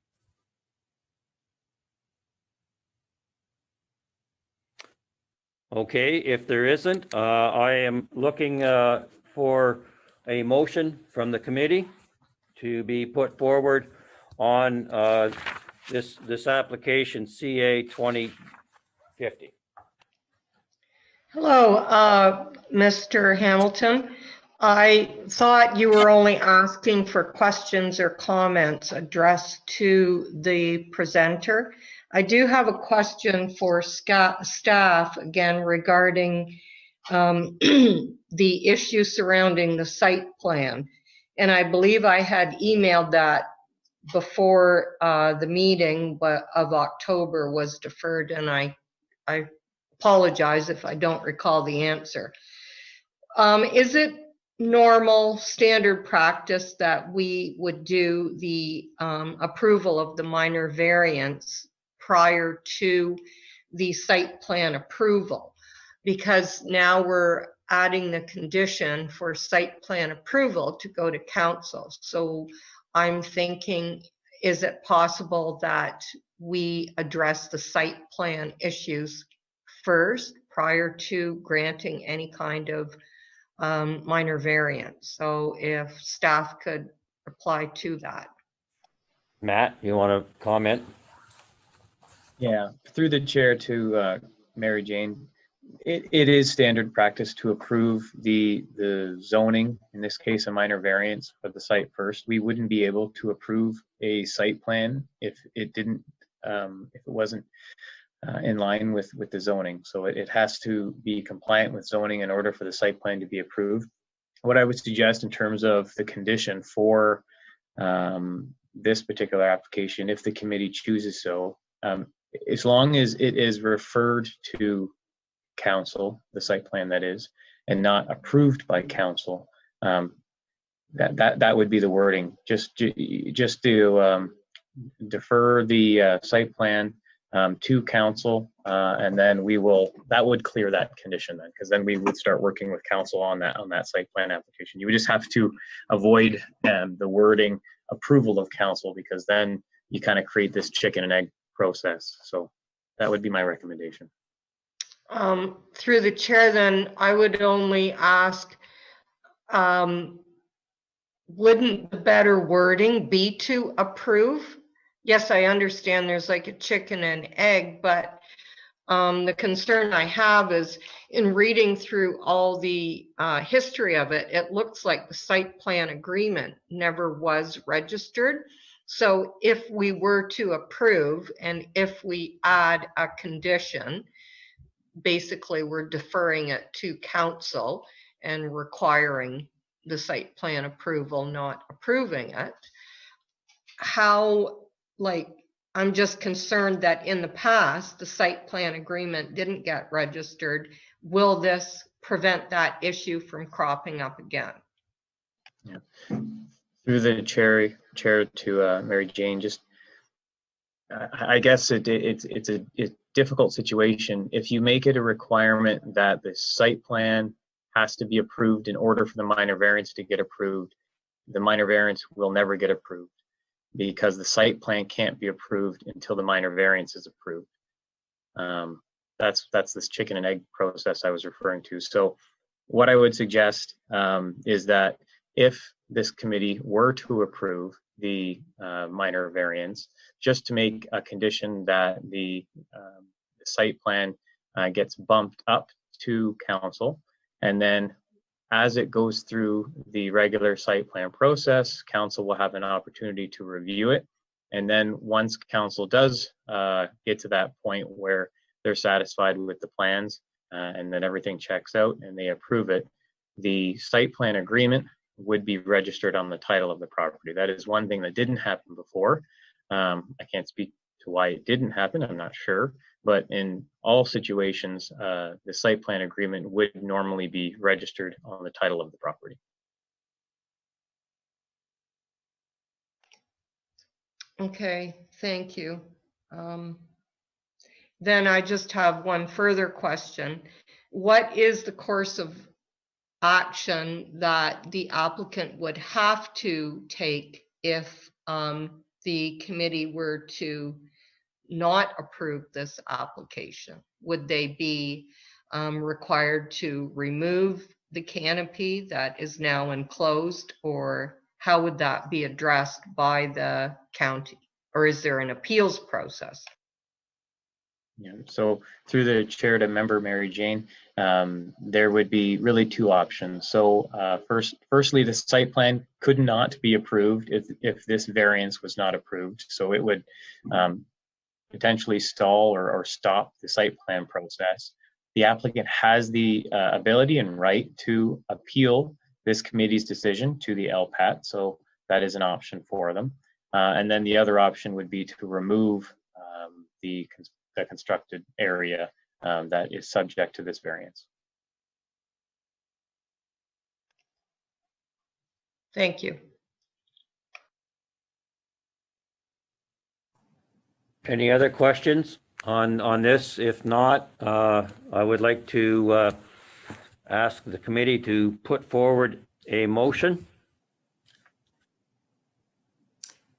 Okay, if there isn't, I am looking for a motion from the committee to be put forward on this application CA 2050. Hello, Mr. Hamilton. I thought you were only asking for questions or comments addressed to the presenter. I do have a question for staff, again, regarding the issue surrounding the site plan. And I believe I had emailed that before the meeting of October was deferred, and I apologize if I don't recall the answer. Is it normal standard practice that we would do the approval of the minor variance prior to the site plan approval? Because now we're adding the condition for site plan approval to go to council. So I'm thinking, is it possible that we address the site plan issues first prior to granting any kind of minor variance? So if staff could reply to that. Matt, you want to comment? Yeah, through the chair to Mary Jane, it is standard practice to approve the zoning, in this case, a minor variance for the site first. We wouldn't be able to approve a site plan if it didn't, if it wasn't in line with the zoning. So it has to be compliant with zoning in order for the site plan to be approved. What I would suggest in terms of the condition for this particular application, if the committee chooses so, as long as it is referred to council, the site plan that is, and not approved by council, that would be the wording. Just to defer the site plan to council, and then that would clear that condition then, because then we would start working with council on that site plan application. You would just have to avoid the wording approval of council, because then you kind of create this chicken and egg process. So that would be my recommendation. Through the chair, then I would only ask, wouldn't the better wording be to approve? Yes, I understand there's like a chicken and egg, but the concern I have is in reading through all the history of it, it looks like the site plan agreement never was registered. So if we were to approve and if we add a condition, basically we're deferring it to council and requiring the site plan approval, not approving it. How, like, I'm just concerned that in the past, the site plan agreement didn't get registered. Will this prevent that issue from cropping up again? Yeah. Through the chair to Mary Jane, just I guess it's a difficult situation. If you make it a requirement that the site plan has to be approved in order for the minor variance to get approved, the minor variance will never get approved, because the site plan can't be approved until the minor variance is approved. That's this chicken and egg process I was referring to. So what I would suggest is that if this committee were to approve the minor variance, just to make a condition that the site plan gets bumped up to council, and then as it goes through the regular site plan process, council will have an opportunity to review it. And then once council does get to that point where they're satisfied with the plans and then everything checks out and they approve it, the site plan agreement would be registered on the title of the property. That is one thing that didn't happen before. I can't speak to why it didn't happen, I'm not sure. But in all situations, the site plan agreement would normally be registered on the title of the property. Okay, thank you. Then I just have one further question. What is the course of action that the applicant would have to take if the committee were to not approve this application? Would they be required to remove the canopy that is now enclosed, or how would that be addressed by the county? Or is there an appeals process? Yeah, so through the chair to member Mary Jane, there would be really two options. So firstly, the site plan could not be approved if this variance was not approved. So it would potentially stall or stop the site plan process. The applicant has the ability and right to appeal this committee's decision to the LPAT. So that is an option for them. And then the other option would be to remove the constructed area that is subject to this variance. Thank you. Any other questions on this? If not, I would like to ask the committee to put forward a motion.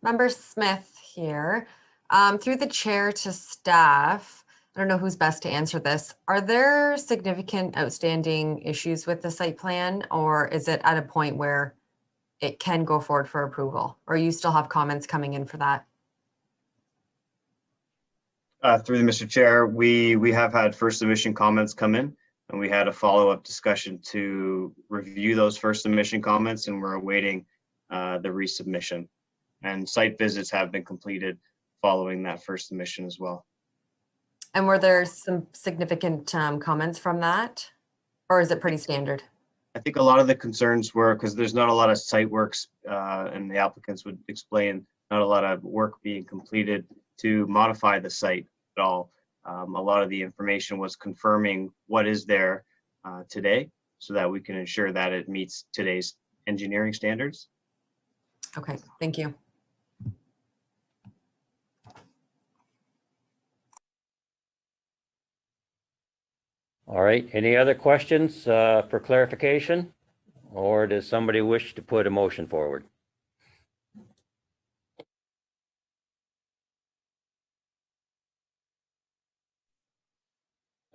Member Smith here. Through the chair to staff, I don't know who's best to answer this. Are there significant outstanding issues with the site plan, or is it at a point where it can go forward for approval? Or you still have comments coming in for that? Through Mr. Chair, we have had first submission comments come in, and we had a follow-up discussion to review those first submission comments, and we're awaiting the resubmission. And site visits have been completed following that first submission as well. And were there some significant comments from that? Or is it pretty standard? I think a lot of the concerns were because there's not a lot of site works, and the applicants would explain not a lot of work being completed to modify the site at all. A lot of the information was confirming what is there today so that we can ensure that it meets today's engineering standards. Okay, thank you. All right, any other questions for clarification? Or does somebody wish to put a motion forward?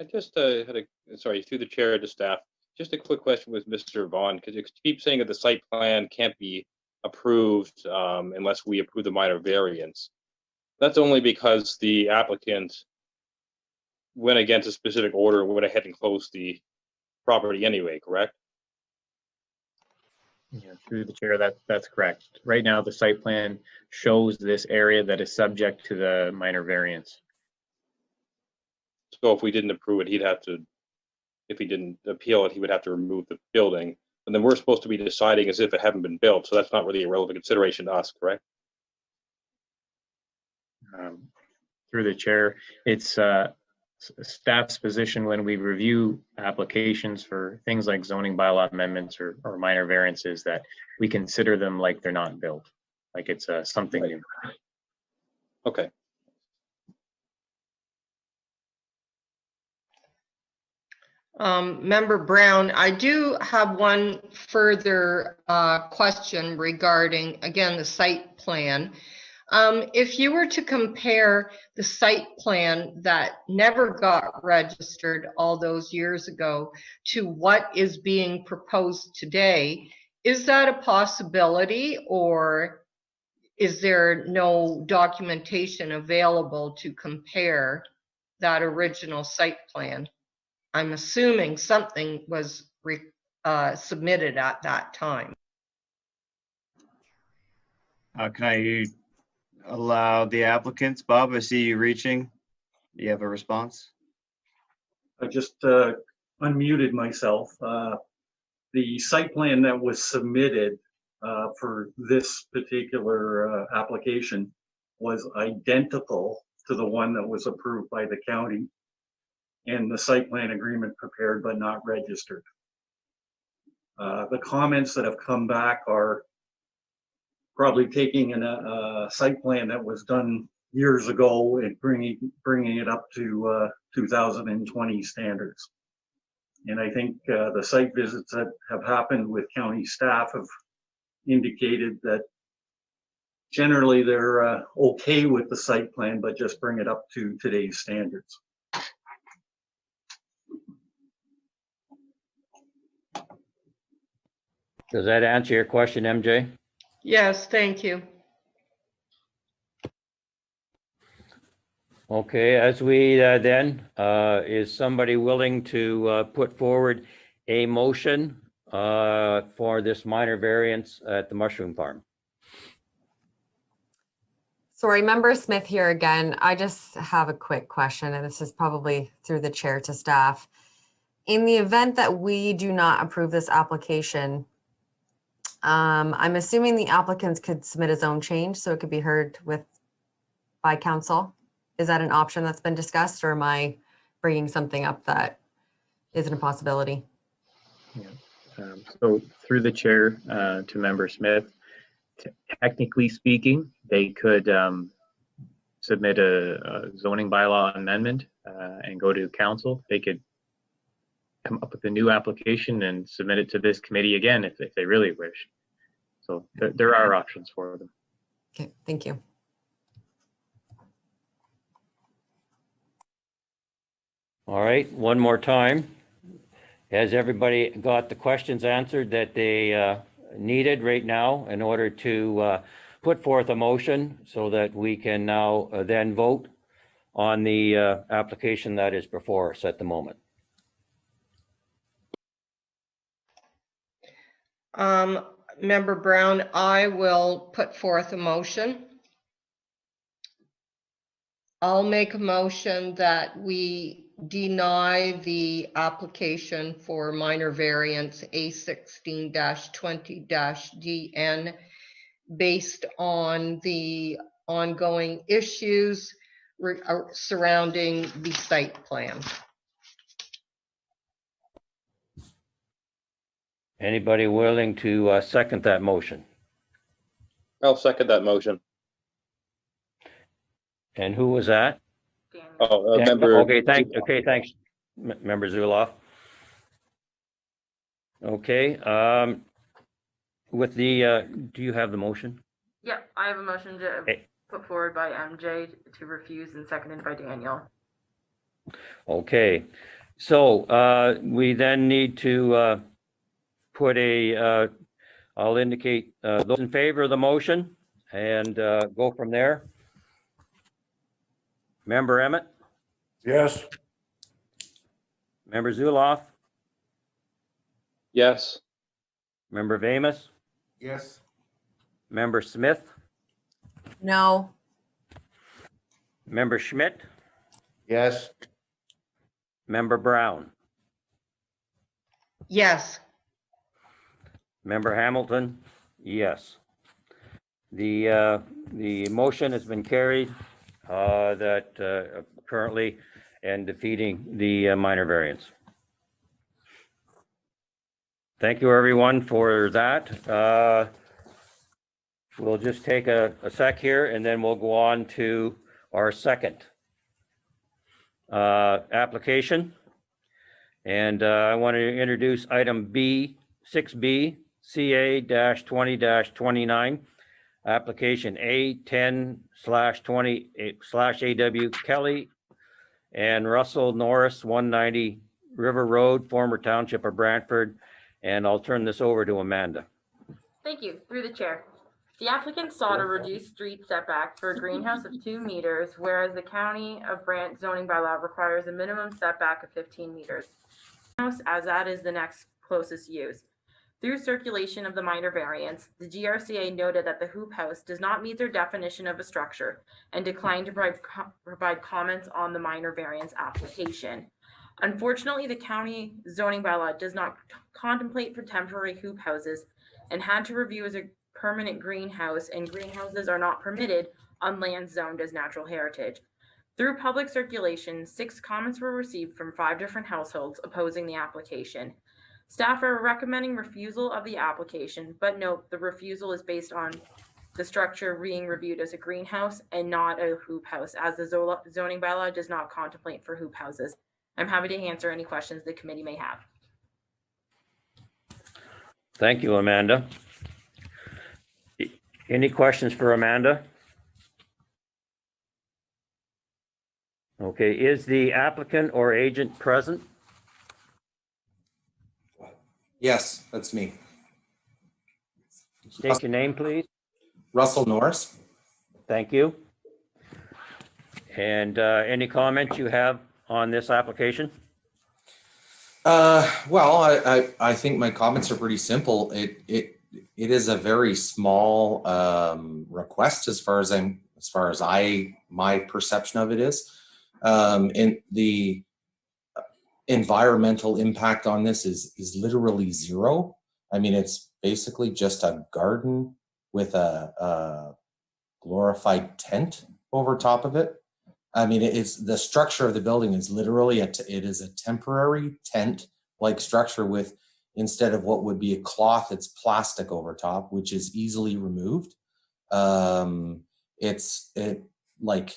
I just had sorry, through the chair to staff, just a quick question with Mr. Vaughn, because you keep saying that the site plan can't be approved unless we approve the minor variance. That's only because the applicant went against a specific order and went ahead and closed the property anyway, correct? Yeah, through the chair, that's correct. Right now, the site plan shows this area that is subject to the minor variance. So if we didn't approve it, he'd have to, if he didn't appeal it, he would have to remove the building. And then we're supposed to be deciding as if it hadn't been built. So that's not really a relevant consideration to us, correct? Through the chair, it's staff's position when we review applications for things like zoning bylaw amendments or minor variances that we consider them like they're not built, like it's something new. Okay. Member Brown, I do have one further question regarding, again, the site plan. If you were to compare the site plan that never got registered all those years ago to what is being proposed today, is that a possibility, or is there no documentation available to compare that original site plan? I'm assuming something was submitted at that time. Can I allow the applicants? Bob, I see you reaching. Do you have a response? I just unmuted myself. The site plan that was submitted for this particular application was identical to the one that was approved by the county, and the site plan agreement prepared but not registered. The comments that have come back are probably taking a site plan that was done years ago and bringing it up to 2020 standards. And I think the site visits that have happened with county staff have indicated that generally they're okay with the site plan, but just bring it up to today's standards. Does that answer your question, MJ? Yes, thank you. Okay, as we then, is somebody willing to put forward a motion for this minor variance at the mushroom farm? Sorry, Member Smith here again. I just have a quick question, and this is probably through the chair to staff. In the event that we do not approve this application, I'm assuming the applicants could submit his own change so it could be heard by council. Is that an option that's been discussed, or am I bringing something up that isn't a possibility. So through the chair to Member Smith, technically speaking, they could submit a zoning bylaw amendment and go to council. They could come up with a new application and submit it to this committee again if they really wish. So there are options for them. Okay, thank you. All right, one more time. Has everybody got the questions answered that they needed right now in order to put forth a motion so that we can now then vote on the application that is before us at the moment? Member Brown, I will put forth a motion. I'll make a motion that we deny the application for minor variance A16-20-DN based on the ongoing issues surrounding the site plan. Anybody willing to second that motion? I'll second that motion. And who was that? Oh, Yeah, member. Okay, thanks, Member Zuloff. Okay, with the, do you have the motion? Yeah, I have a motion to Okay. put forward by MJ to refuse and seconded by Daniel. Okay, so we then need to put a, I'll indicate those in favor of the motion and go from there. Member Emmett, Yes. Member Zuloff, Yes. Member Vamus, Yes. Member Smith, No. Member Schmidt, Yes. Member Brown, Yes. Member Hamilton, yes. The motion has been carried that currently and defeating the minor variance. Thank you, everyone, for that. We'll just take a sec here and then we'll go on to our second application. And I want to introduce item B, 6B, CA-20-29, application A10/20/AW Kelly and Russell Norris, 190 River Road, former township of Brantford. And I'll turn this over to Amanda. Thank you. Through the chair. The applicant sought a reduced street setback for a greenhouse of 2 meters, whereas the County of Brant zoning bylaw requires a minimum setback of 15 meters. As that is the next closest use. Through circulation of the minor variance, the GRCA noted that the hoop house does not meet their definition of a structure and declined to provide comments on the minor variance application. Unfortunately, the county zoning bylaw does not contemplate for temporary hoop houses and had to review as a permanent greenhouse, and greenhouses are not permitted on land zoned as natural heritage. Through public circulation, 6 comments were received from 5 different households opposing the application. Staff are recommending refusal of the application, but note the refusal is based on the structure being reviewed as a greenhouse and not a hoop house, as the zoning bylaw does not contemplate for hoop houses. I'm happy to answer any questions the committee may have. Thank you, Amanda. Any questions for Amanda? Okay, is the applicant or agent present? Yes, that's me. State your name, please. Russell Norris. Thank you. And any comments you have on this application? Well, I think my comments are pretty simple. It is a very small request as far as my perception of it is. And the environmental impact on this is literally zero. I mean, it's basically just a garden with a glorified tent over top of it. I mean, it's the structure of the building is literally it is a temporary tent-like structure with, instead of what would be a cloth, it's plastic over top, which is easily removed. Like,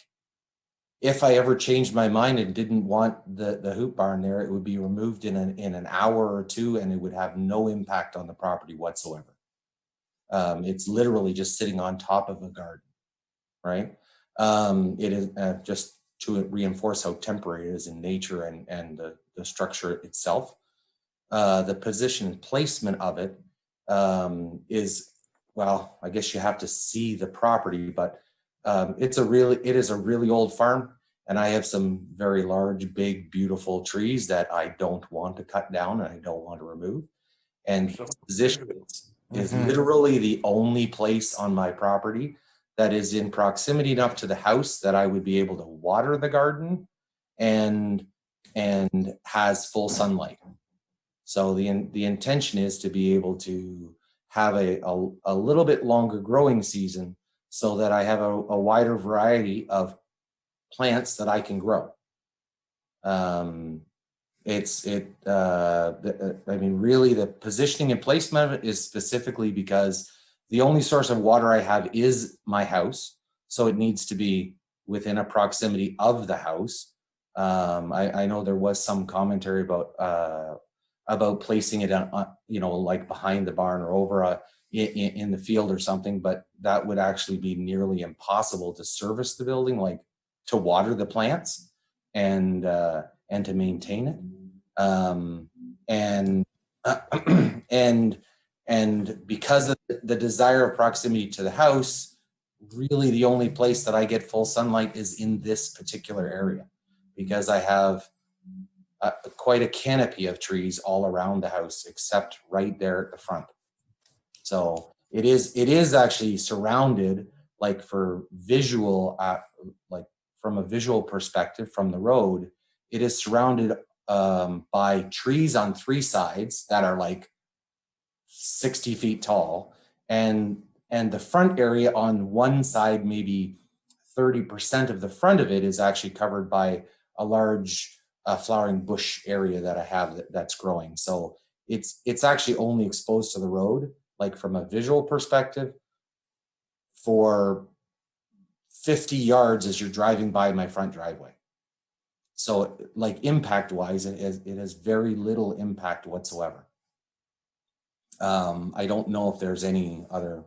if I ever changed my mind and didn't want the hoop barn there, it would be removed in an hour or two, and it would have no impact on the property whatsoever. It's literally just sitting on top of a garden, right? It is just to reinforce how temporary it is in nature and the structure itself. The position and placement of it is, well, I guess you have to see the property, but it is a really old farm, and I have some very large, big, beautiful trees that I don't want to cut down and I don't want to remove. And the position is literally the only place on my property that is in proximity enough to the house that I would be able to water the garden and has full sunlight. So the intention is to be able to have a little bit longer growing season so that I have a wider variety of plants that I can grow. I mean, really the positioning and placement of it is specifically because the only source of water I have is my house. So it needs to be within a proximity of the house. I know there was some commentary about placing it on, you know, like behind the barn or over in the field or something, but that would actually be nearly impossible to service the building, like to water the plants and to maintain it. And because of the desire of proximity to the house, really the only place that I get full sunlight is in this particular area, because I have quite a canopy of trees all around the house, except right there at the front. So it is actually surrounded, like for visual, like from a visual perspective from the road, it is surrounded by trees on three sides that are like 60 feet tall, and the front area on one side, maybe 30% of the front of it is actually covered by a large flowering bush area that I have that's growing. So it's actually only exposed to the road, like from a visual perspective, for 50 yards as you're driving by my front driveway. So like impact wise, it has very little impact whatsoever. I don't know if there's any other,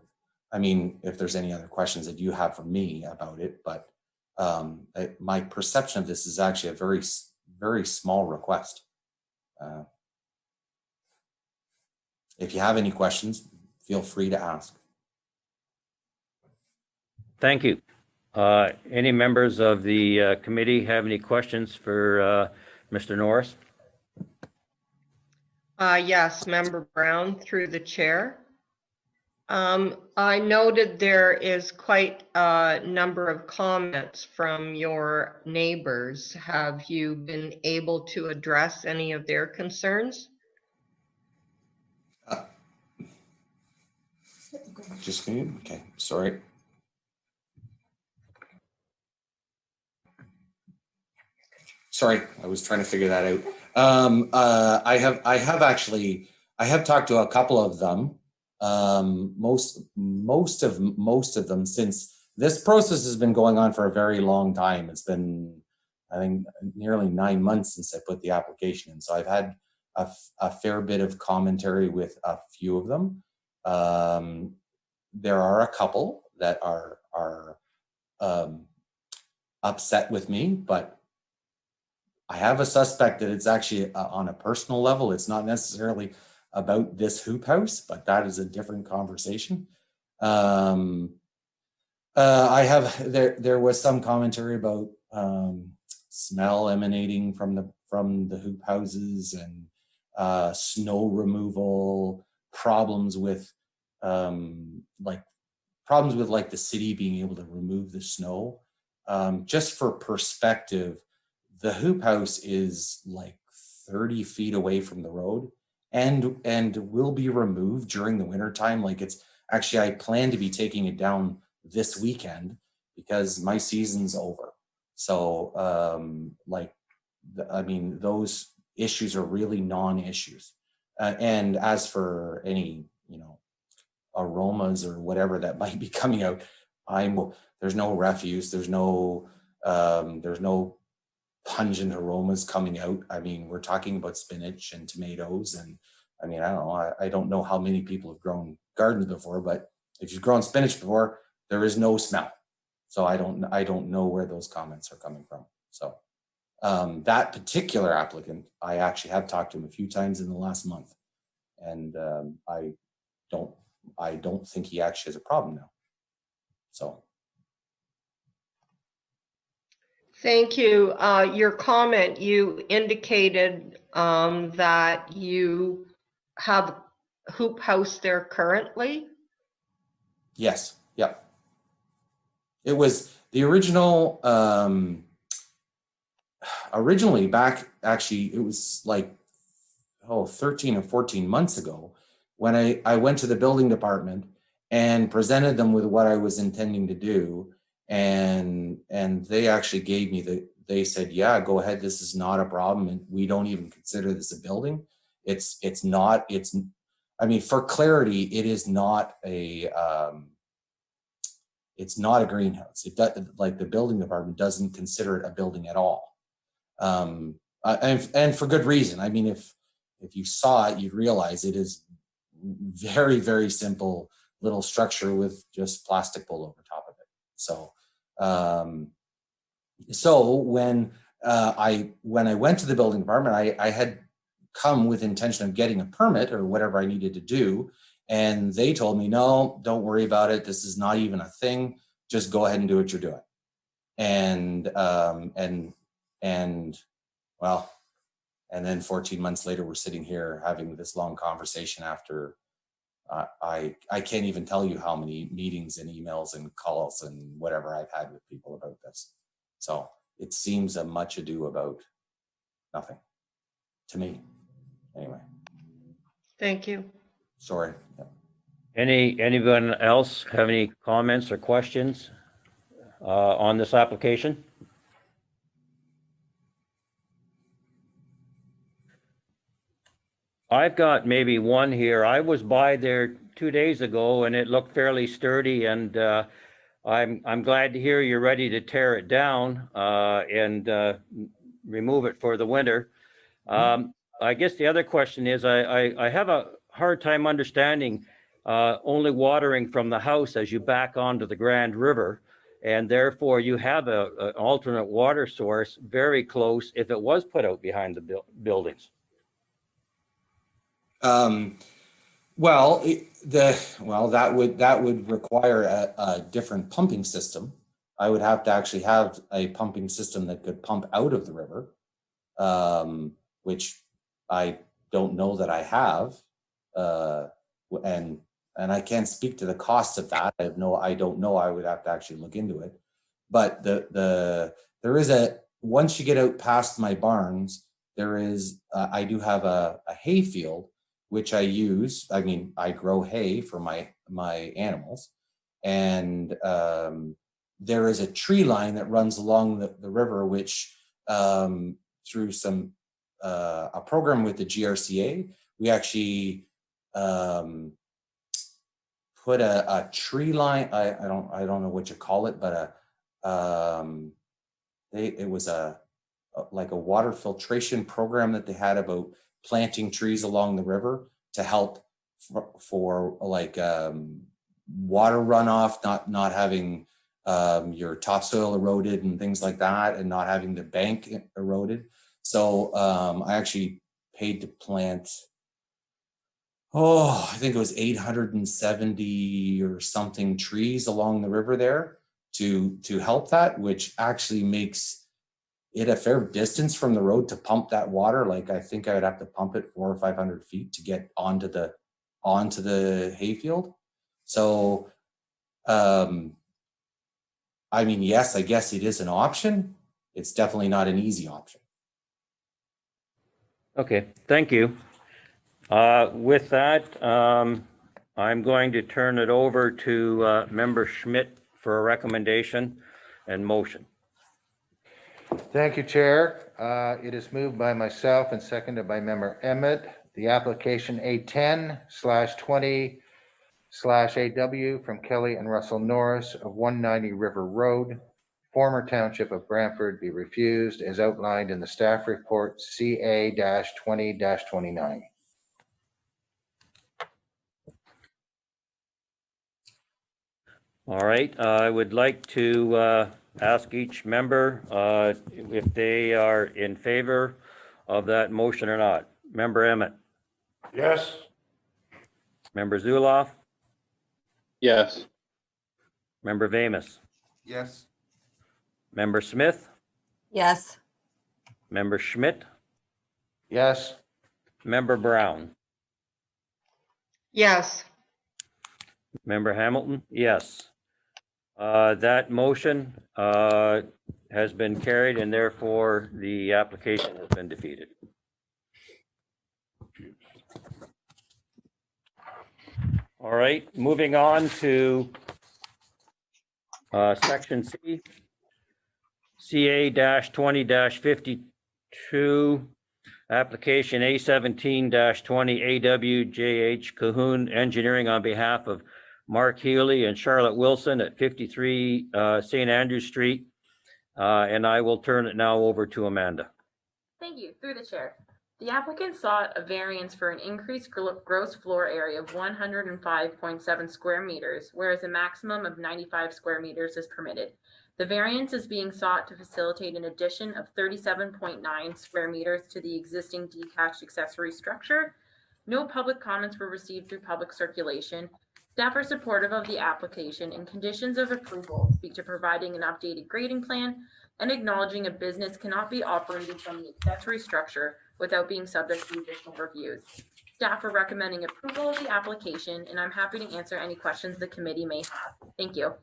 if there's any other questions that you have for me about it, but my perception of this is actually a very, very small request. If you have any questions, feel free to ask. Thank you. Any members of the committee have any questions for Mr. Norris? Yes, Member Brown, through the chair. I noted there is quite a number of comments from your neighbors. Have you been able to address any of their concerns? Just me? Okay, sorry. Sorry, I was trying to figure that out. I have talked to a couple of them. Most of them, since this process has been going on for a very long time. It's been, I think, nearly 9 months since I put the application in. So I've had a fair bit of commentary with a few of them. There are a couple that are upset with me, but I have a suspect that it's actually on a personal level. It's not necessarily about this hoop house, but that is a different conversation. There was some commentary about smell emanating from the hoop houses and snow removal, problems with the city being able to remove the snow. Just for perspective, the hoop house is like 30 feet away from the road and will be removed during the winter time. Like, it's actually, I plan to be taking it down this weekend because my season's over. So I mean, those issues are really non-issues. And as for any, aromas or whatever that might be coming out, there's no refuse, there's no pungent aromas coming out. I mean, we're talking about spinach and tomatoes, and I mean, I don't know. I don't know how many people have grown gardens before, but if you've grown spinach before, there is no smell. So I don't know where those comments are coming from. So that particular applicant, I actually have talked to him a few times in the last month, and I don't think he actually has a problem now. So. Thank you. Your comment, you indicated that you have hoop house there currently. Yes. Yep. It was the original. Originally, back actually, it was like 13 or 14 months ago when I went to the building department and presented them with what I was intending to do, and they actually gave me they said, yeah, go ahead, this is not a problem, and we don't even consider this a building. I mean, for clarity, it is not a it's not a greenhouse. It does, like, the building department doesn't consider it a building at all, and for good reason. I mean, if you saw it, you'd realize it is very, very simple little structure with just plastic pull over top of it. So, when I went to the building department, I had come with intention of getting a permit or whatever I needed to do, and they told me, no, don't worry about it. This is not even a thing. Just go ahead and do what you're doing. And then 14 months later, we're sitting here having this long conversation after I can't even tell you how many meetings and emails and calls and whatever I've had with people about this. So it seems a much ado about nothing to me. Anyway. Thank you. Sorry. Anyone else have any comments or questions on this application? I've got maybe one here. I was by there 2 days ago and it looked fairly sturdy, and I'm glad to hear you're ready to tear it down and remove it for the winter. I guess the other question is, I have a hard time understanding only watering from the house as you back onto the Grand River, and therefore you have an alternate water source very close if it was put out behind the buildings. That would require a different pumping system. I would have to actually have a pumping system that could pump out of the river, which I don't know that I have, and I can't speak to the cost of that. I don't know. I would have to actually look into it. But there is once you get out past my barns, there is I do have a hay field which I use. I mean, I grow hay for my animals, and there is a tree line that runs along the river, which through some a program with the GRCA, we actually put a tree line. I don't know what you call it, but it was like a water filtration program that they had about planting trees along the river to help for like water runoff, not having your topsoil eroded and things like that, and not having the bank eroded. So I actually paid to plant, I think it was 870 or something trees along the river there to help that, which actually makes it a fair distance from the road to pump that water. Like, I think I would have to pump it 400 or 500 feet to get onto the hayfield. So, I mean, yes, I guess it is an option. It's definitely not an easy option. Okay, thank you. With that, I'm going to turn it over to Member Schmidt for a recommendation and motion. Thank you, Chair. It is moved by myself and seconded by Member Emmett. The application A10/20/AW from Kelly and Russell Norris of 190 River Road, former Township of Brantford, be refused as outlined in the staff report CA-20-29. All right, I would like to ask each member if they are in favor of that motion or not. Member Emmett, Yes. Member Zuloff, Yes. Member Vamus, Yes. Member Smith, Yes. Member Schmidt, Yes. Member Brown, Yes. Member Hamilton, yes. That motion has been carried and therefore the application has been defeated. All right, moving on to section C, CA-20-52, application A17-20 AWJH Cahoon Engineering on behalf of Mark Healy and Charlotte Wilson at 53 St. Andrew Street. And I will turn it now over to Amanda. Thank you. Through the chair. The applicant sought a variance for an increased gross floor area of 105.7 square meters, whereas a maximum of 95 square meters is permitted. The variance is being sought to facilitate an addition of 37.9 square meters to the existing detached accessory structure. No public comments were received through public circulation. Staff are supportive of the application, and conditions of approval speak to providing an updated grading plan and acknowledging a business cannot be operated from the accessory structure without being subject to additional reviews. Staff are recommending approval of the application, and I'm happy to answer any questions the committee may have. Thank you.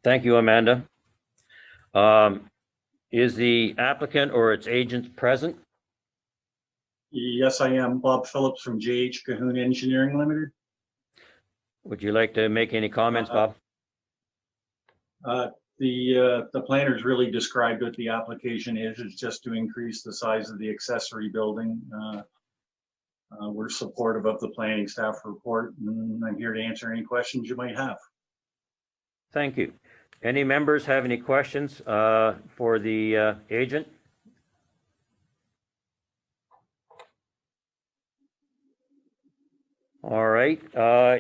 Thank you, Amanda. Is the applicant or its agent present? Yes, I am. Bob Phillips from JH Cahoon Engineering Limited. Would you like to make any comments, Bob? The planners really described what the application is. It's just to increase the size of the accessory building. We're supportive of the planning staff report, and I'm here to answer any questions you might have. Thank you. Any members have any questions for the agent? All right.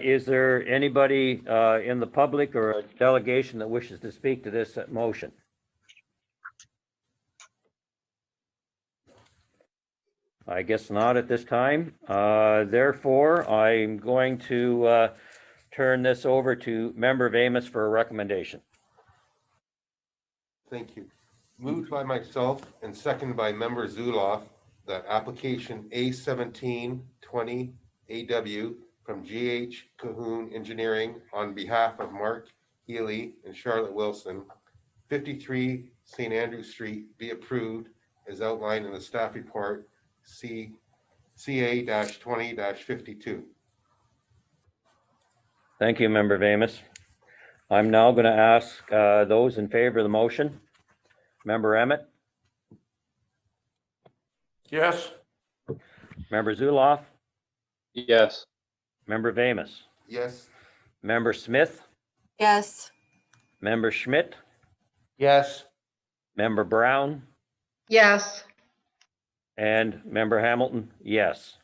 Is there anybody in the public or a delegation that wishes to speak to this motion? I guess not at this time. Therefore, I'm going to turn this over to Member Vamus for a recommendation. Thank you. Moved by myself and seconded by Member Zuloff that application A17-20 AW from GH Cahoon Engineering on behalf of Mark Healy and Charlotte Wilson, 53 St. Andrew Street, be approved as outlined in the staff report CA-20-52. Thank you, Member Vamus. I'm now going to ask those in favor of the motion. Member Emmett? Yes. Member Zuloff? Yes. Member Vamus? Yes. Member Smith? Yes. Member Schmidt? Yes. Member Brown? Yes. And Member Hamilton? Yes.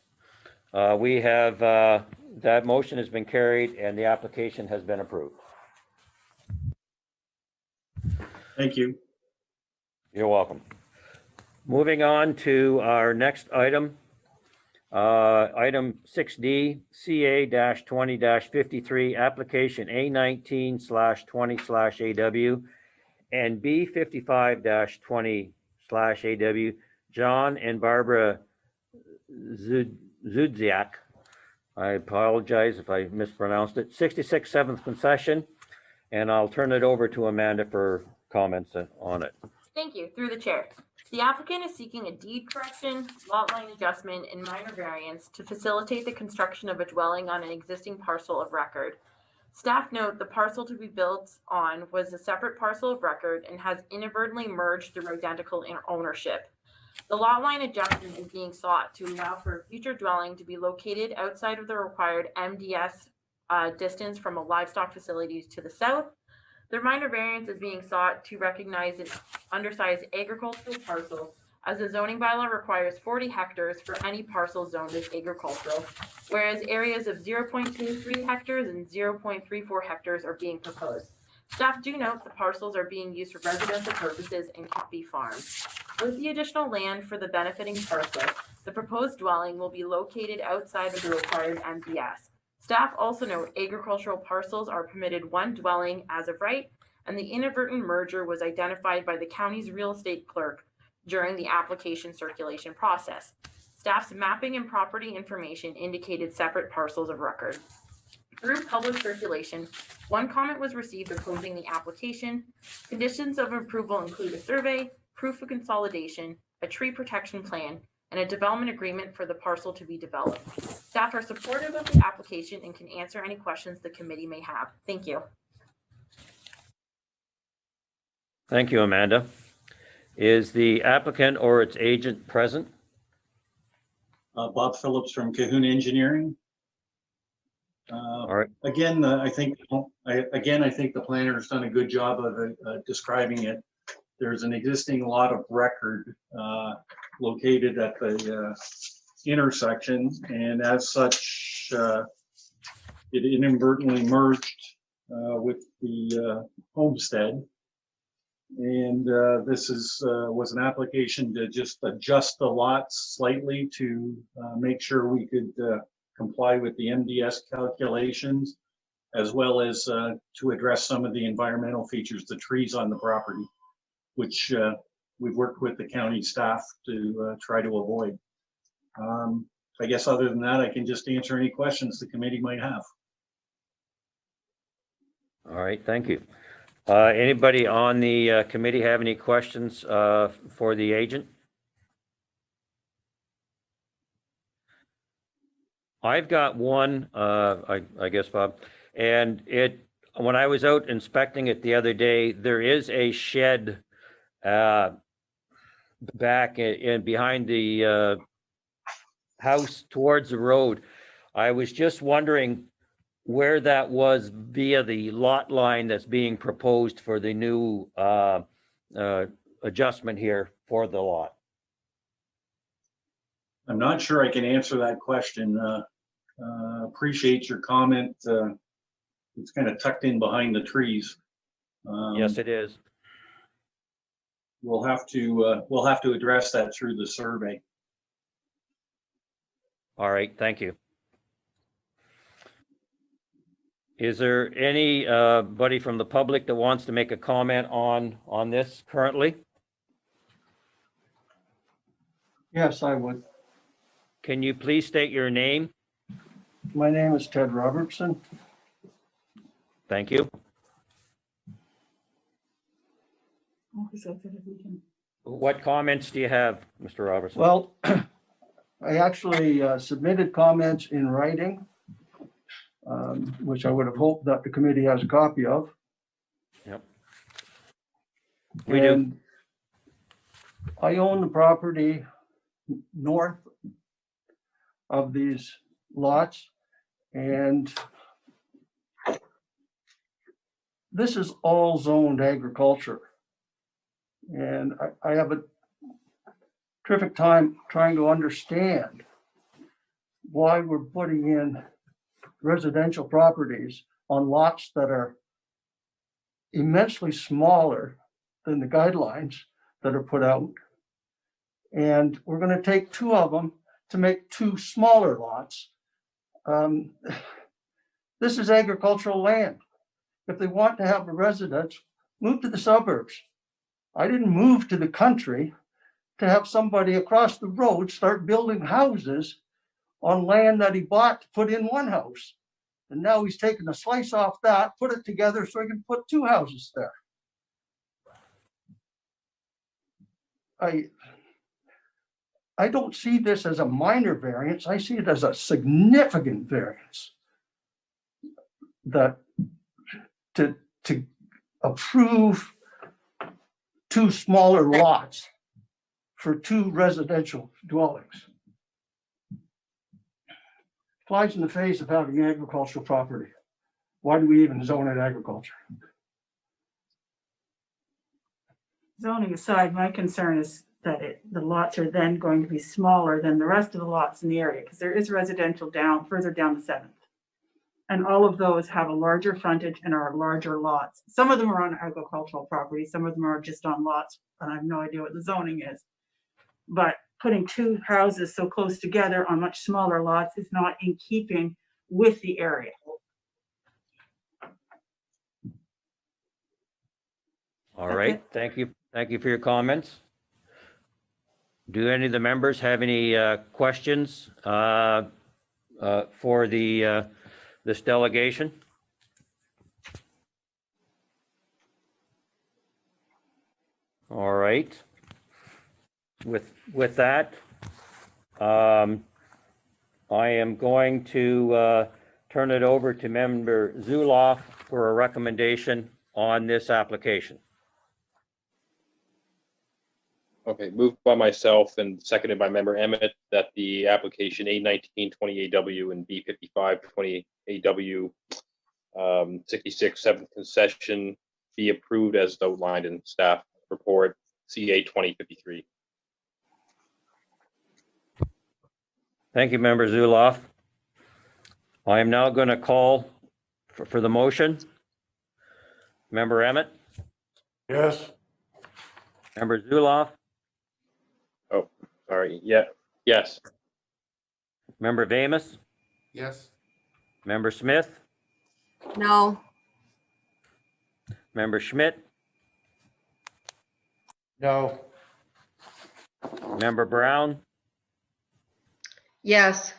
We have, that motion has been carried and the application has been approved. Thank you. You're welcome. Moving on to our next item. Item 6D, CA-20-53, application A19/20/AW and B55-20/AW, John and Barbara Zudziak. I apologize if I mispronounced it. 66 7th concession, and I'll turn it over to Amanda for comments on it. Thank you. Through the chair. The applicant is seeking a deed correction, lot line adjustment, and minor variance to facilitate the construction of a dwelling on an existing parcel of record. Staff note the parcel to be built on was a separate parcel of record and has inadvertently merged through identical ownership. The lot line adjustment is being sought to allow for a future dwelling to be located outside of the required MDS distance from a livestock facility to the south. The minor variance is being sought to recognize an undersized agricultural parcel, as the zoning bylaw requires 40 hectares for any parcel zoned as agricultural, whereas areas of 0.23 hectares and 0.34 hectares are being proposed. Staff do note the parcels are being used for residential purposes and can't be farmed. With the additional land for the benefiting parcel, the proposed dwelling will be located outside of the required MDS. Staff also note agricultural parcels are permitted one dwelling as of right, and the inadvertent merger was identified by the county's real estate clerk during the application circulation process. Staff's mapping and property information indicated separate parcels of record. Through public circulation, one comment was received opposing the application. Conditions of approval include a survey, proof of consolidation, a tree protection plan, and a development agreement for the parcel to be developed. Staff are supportive of the application and can answer any questions the committee may have. Thank you. Thank you, Amanda. Is the applicant or its agent present? Bob Phillips from Cahoon Engineering. All right. Again, I think the planner has done a good job of describing it. There's an existing lot of record located at the intersection, and as such, it inadvertently merged with the homestead. And this was an application to just adjust the lots slightly to make sure we could comply with the MDS calculations, as well as to address some of the environmental features, the trees on the property, which we've worked with the county staff to try to avoid. I guess other than that, I can just answer any questions the committee might have. All right, thank you. Anybody on the committee have any questions for the agent? I've got one, I guess, Bob, and when I was out inspecting it the other day, there is a shed back in behind the house towards the road. I was just wondering where that was via the lot line that's being proposed for the new adjustment here for the lot. I'm not sure I can answer that question. Appreciate your comment. It's kind of tucked in behind the trees. Yes, it is. We'll have to address that through the survey. All right, thank you. Is there anybody from the public that wants to make a comment on this currently? Yes, I would. Can you please state your name? My name is Ted Robertson. Thank you. What comments do you have, Mr. Robertson? Well, I actually submitted comments in writing, which I would have hoped that the committee has a copy of. Yep. We do. I own the property north of these lots, and this is all zoned agriculture. And I have a terrific time trying to understand why we're putting in residential properties on lots that are immensely smaller than the guidelines that are put out. And we're going to take two of them to make two smaller lots. This is agricultural land. If they want to have a residence, move to the suburbs. I didn't move to the country to have somebody across the road start building houses on land that he bought to put in one house. And now he's taken a slice off that, put it together so he can put two houses there. I don't see this as a minor variance. I see it as a significant variance. that to approve two smaller lots for two residential dwellings. Flies in the face of having agricultural property. Why do we even zone it agriculture? Zoning aside, my concern is that the lots are then going to be smaller than the rest of the lots in the area, because there is residential further down the 7th. And all of those have a larger frontage and are larger lots. Some of them are on agricultural property, some of them are just on lots, and I have no idea what the zoning is. But putting two houses so close together on much smaller lots is not in keeping with the area. All right, thank you. Thank you for your comments. Do any of the members have any questions for this delegation? All right. With that, I am going to turn it over to Member Zuloff for a recommendation on this application. Okay, moved by myself and seconded by member Emmett that the application A1920AW and B5520AW 66 7th concession be approved as outlined in staff report CA 2053. Thank you, Member Zuloff. I am now going to call for the motion. Member Emmett? Yes. Member Zuloff? Oh, sorry. Yeah. Yes. Member Vamus? Yes. Member Smith? No. Member Schmidt? No. Member Brown? Yes.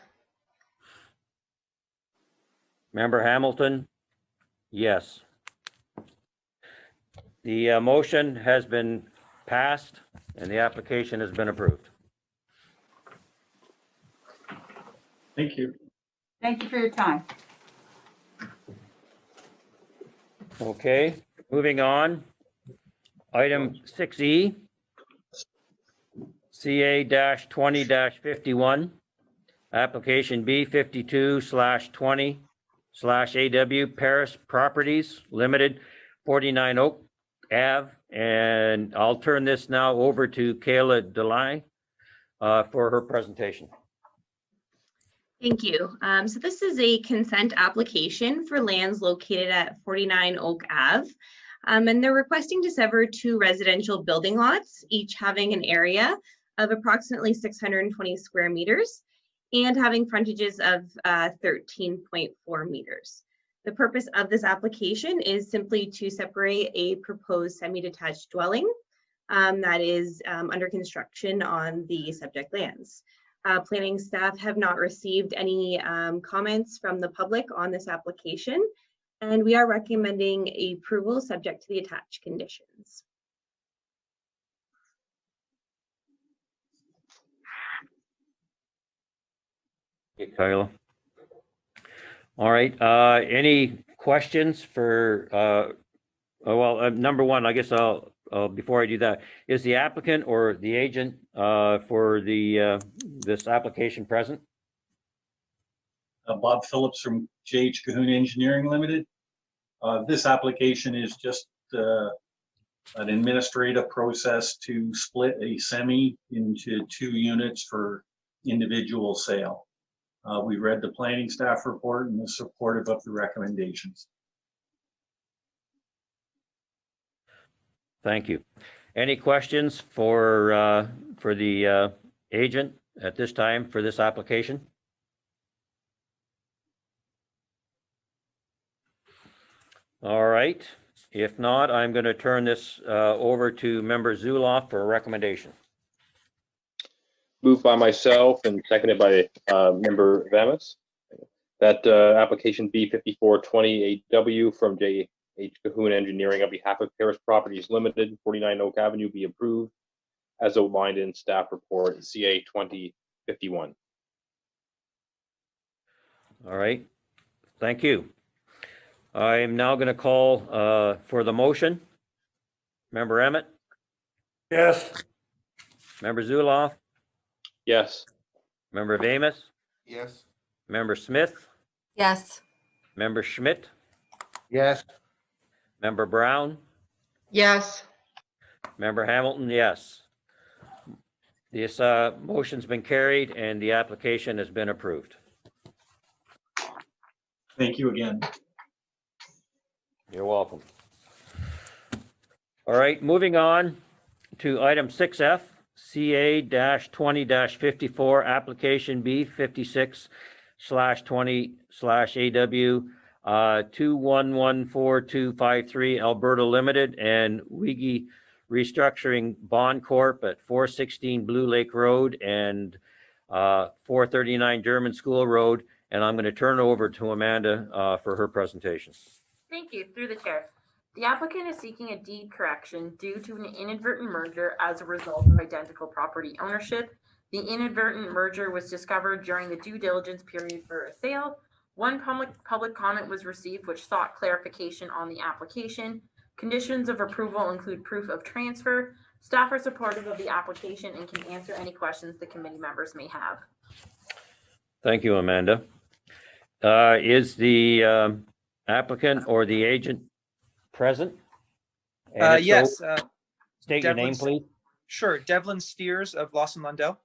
Member Hamilton? Yes. The motion has been passed and the application has been approved. Thank you. Thank you for your time. Okay, moving on. Item 6E, CA-20-51, application B52/20/AW Paris Properties Limited, 49 Oak Ave. And I'll turn this now over to Kayla Delay for her presentation. Thank you. So this is a consent application for lands located at 49 Oak Ave. And they're requesting to sever two residential building lots, each having an area of approximately 620 square meters and having frontages of 13.4 meters. The purpose of this application is simply to separate a proposed semi-detached dwelling that is under construction on the subject lands. Planning staff have not received any comments from the public on this application, and we are recommending approval subject to the attached conditions. Okay, Kayla. All right, any questions for, number one, I guess I'll, before I do that, is the applicant or the agent for this application present? Bob Phillips from J.H. Cahoon Engineering Limited. This application is just an administrative process to split a semi into two units for individual sale. We read the planning staff report and is supportive of the recommendations. Thank you. Any questions for the agent at this time for this application? All right. If not, I'm going to turn this over to Member Zuloff for a recommendation. Moved by myself and seconded by member Vamus that application B5420AW from J.H. Cahoon Engineering on behalf of Paris Properties Limited, 49 Oak Avenue be approved as outlined in staff report CA 2051. All right. Thank you. I am now going to call for the motion. Member Emmett, Yes. Member Zuloff, Yes. Member Vamus, Yes. Member Smith, Yes. Member Schmidt, Yes. Member Brown, Yes. Member Hamilton, yes. This motion's been carried and the application has been approved. Thank you again. You're welcome. All right, moving on to item 6F, CA-20-54, application B56/20/AW 2114253 Alberta Limited and Wiggy Restructuring Bond Corp. at 416 Blue Lake Road and 439 German School Road. And I'm going to turn it over to Amanda for her presentation. Thank you. Through the chair. The applicant is seeking a deed correction due to an inadvertent merger as a result of identical property ownership. The inadvertent merger was discovered during the due diligence period for a sale. One public comment was received which sought clarification on the application. Conditions of approval include proof of transfer. Staff are supportive of the application and can answer any questions the committee members may have. Thank you, Amanda. Is the applicant or the agent present? And if Yes. so, state your name, please. Sure. Devlin Steers of Lawson Lundell.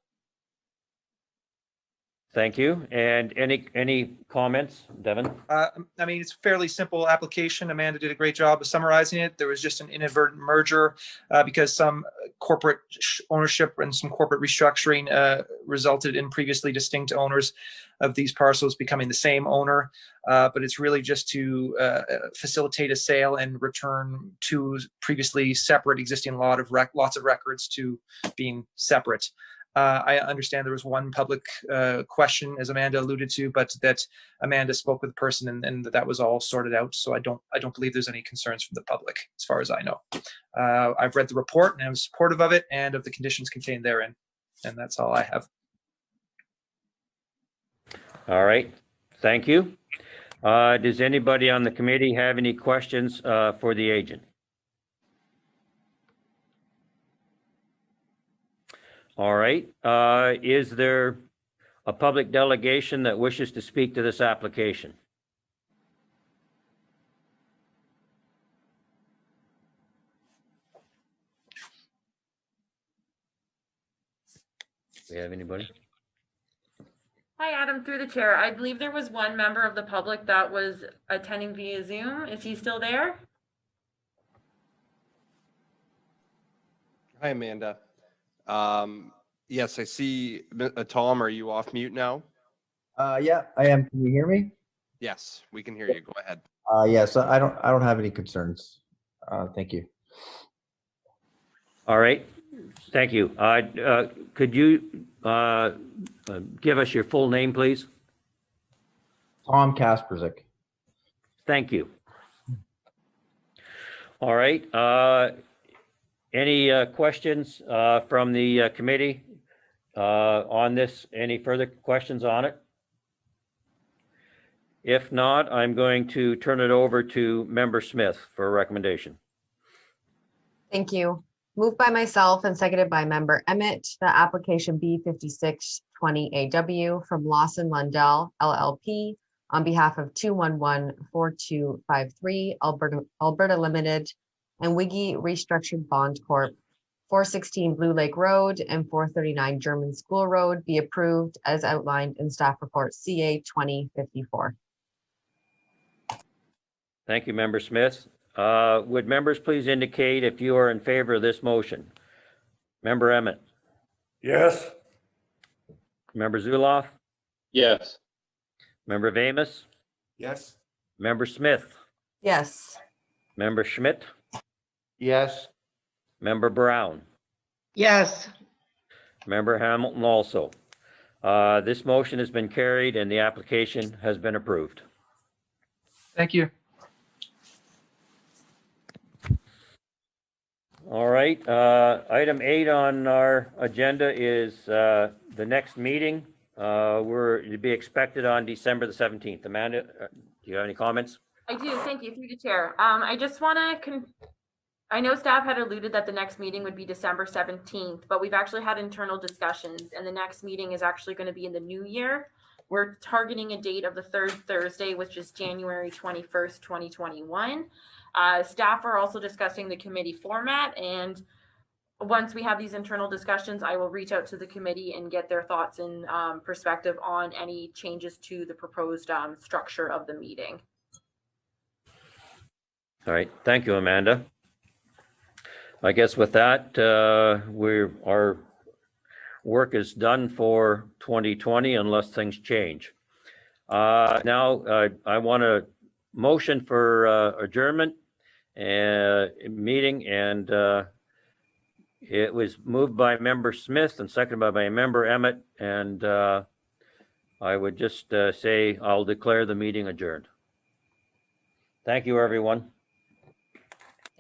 Thank you. And any comments, Devin? I mean, it's a fairly simple application. Amanda did a great job of summarizing it. There was just an inadvertent merger because some corporate ownership and some corporate restructuring resulted in previously distinct owners of these parcels becoming the same owner. But it's really just to facilitate a sale and return two previously separate existing lots of records to being separate. I understand there was one public question, as Amanda alluded to, but that Amanda spoke with the person and that was all sorted out. So I don't believe there's any concerns from the public, as far as I know. I've read the report and I'm supportive of it and of the conditions contained therein, and that's all I have. All right. Thank you. Does anybody on the committee have any questions for the agent? All right. Is there a public delegation that wishes to speak to this application? Do we have anybody? Hi, Adam, through the chair. I believe there was one member of the public that was attending via Zoom. Is he still there? Hi, Amanda. Yes, I see. Tom, are you off mute now? Yeah, I am. Can you hear me? Yes, we can hear you. Go ahead. Yes, I don't have any concerns. Thank you. All right. Thank you. Could you give us your full name, please? Tom Kasperzik. Thank you. All right. Any questions from the committee on this? Any further questions on it? If not, I'm going to turn it over to Member Smith for a recommendation. Thank you. Moved by myself and seconded by Member Emmett, the application B5620AW from Lawson Lundell LLP on behalf of 2114253 Alberta Limited and Wiggy Restructured Bond Corp. 416 Blue Lake Road and 439 German School Road be approved as outlined in staff report CA 2054. Thank you, Member Smith. Would members please indicate if you are in favor of this motion? Member Emmett? Yes. Member Zuloff? Yes. Member Vamus? Yes. Member Smith? Yes. Member Schmidt? Yes. Member Brown? Yes. Member Hamilton also. This motion has been carried and the application has been approved. Thank you. All right, item 8 on our agenda is the next meeting. We're to be expected on December the 17th. Amanda, do you have any comments? I do, thank you, through the chair. I just want to, I know staff had alluded that the next meeting would be December 17th, but we've actually had internal discussions and the next meeting is actually going to be in the new year. We're targeting a date of the third Thursday, which is January 21st, 2021. Staff are also discussing the committee format, and once we have these internal discussions, I will reach out to the committee and get their thoughts and perspective on any changes to the proposed structure of the meeting. All right, thank you, Amanda. I guess with that, our work is done for 2020 unless things change. Now, I want a motion for adjournment meeting, and it was moved by member Smith and seconded by member Emmett, and I would just say I'll declare the meeting adjourned. Thank you, everyone.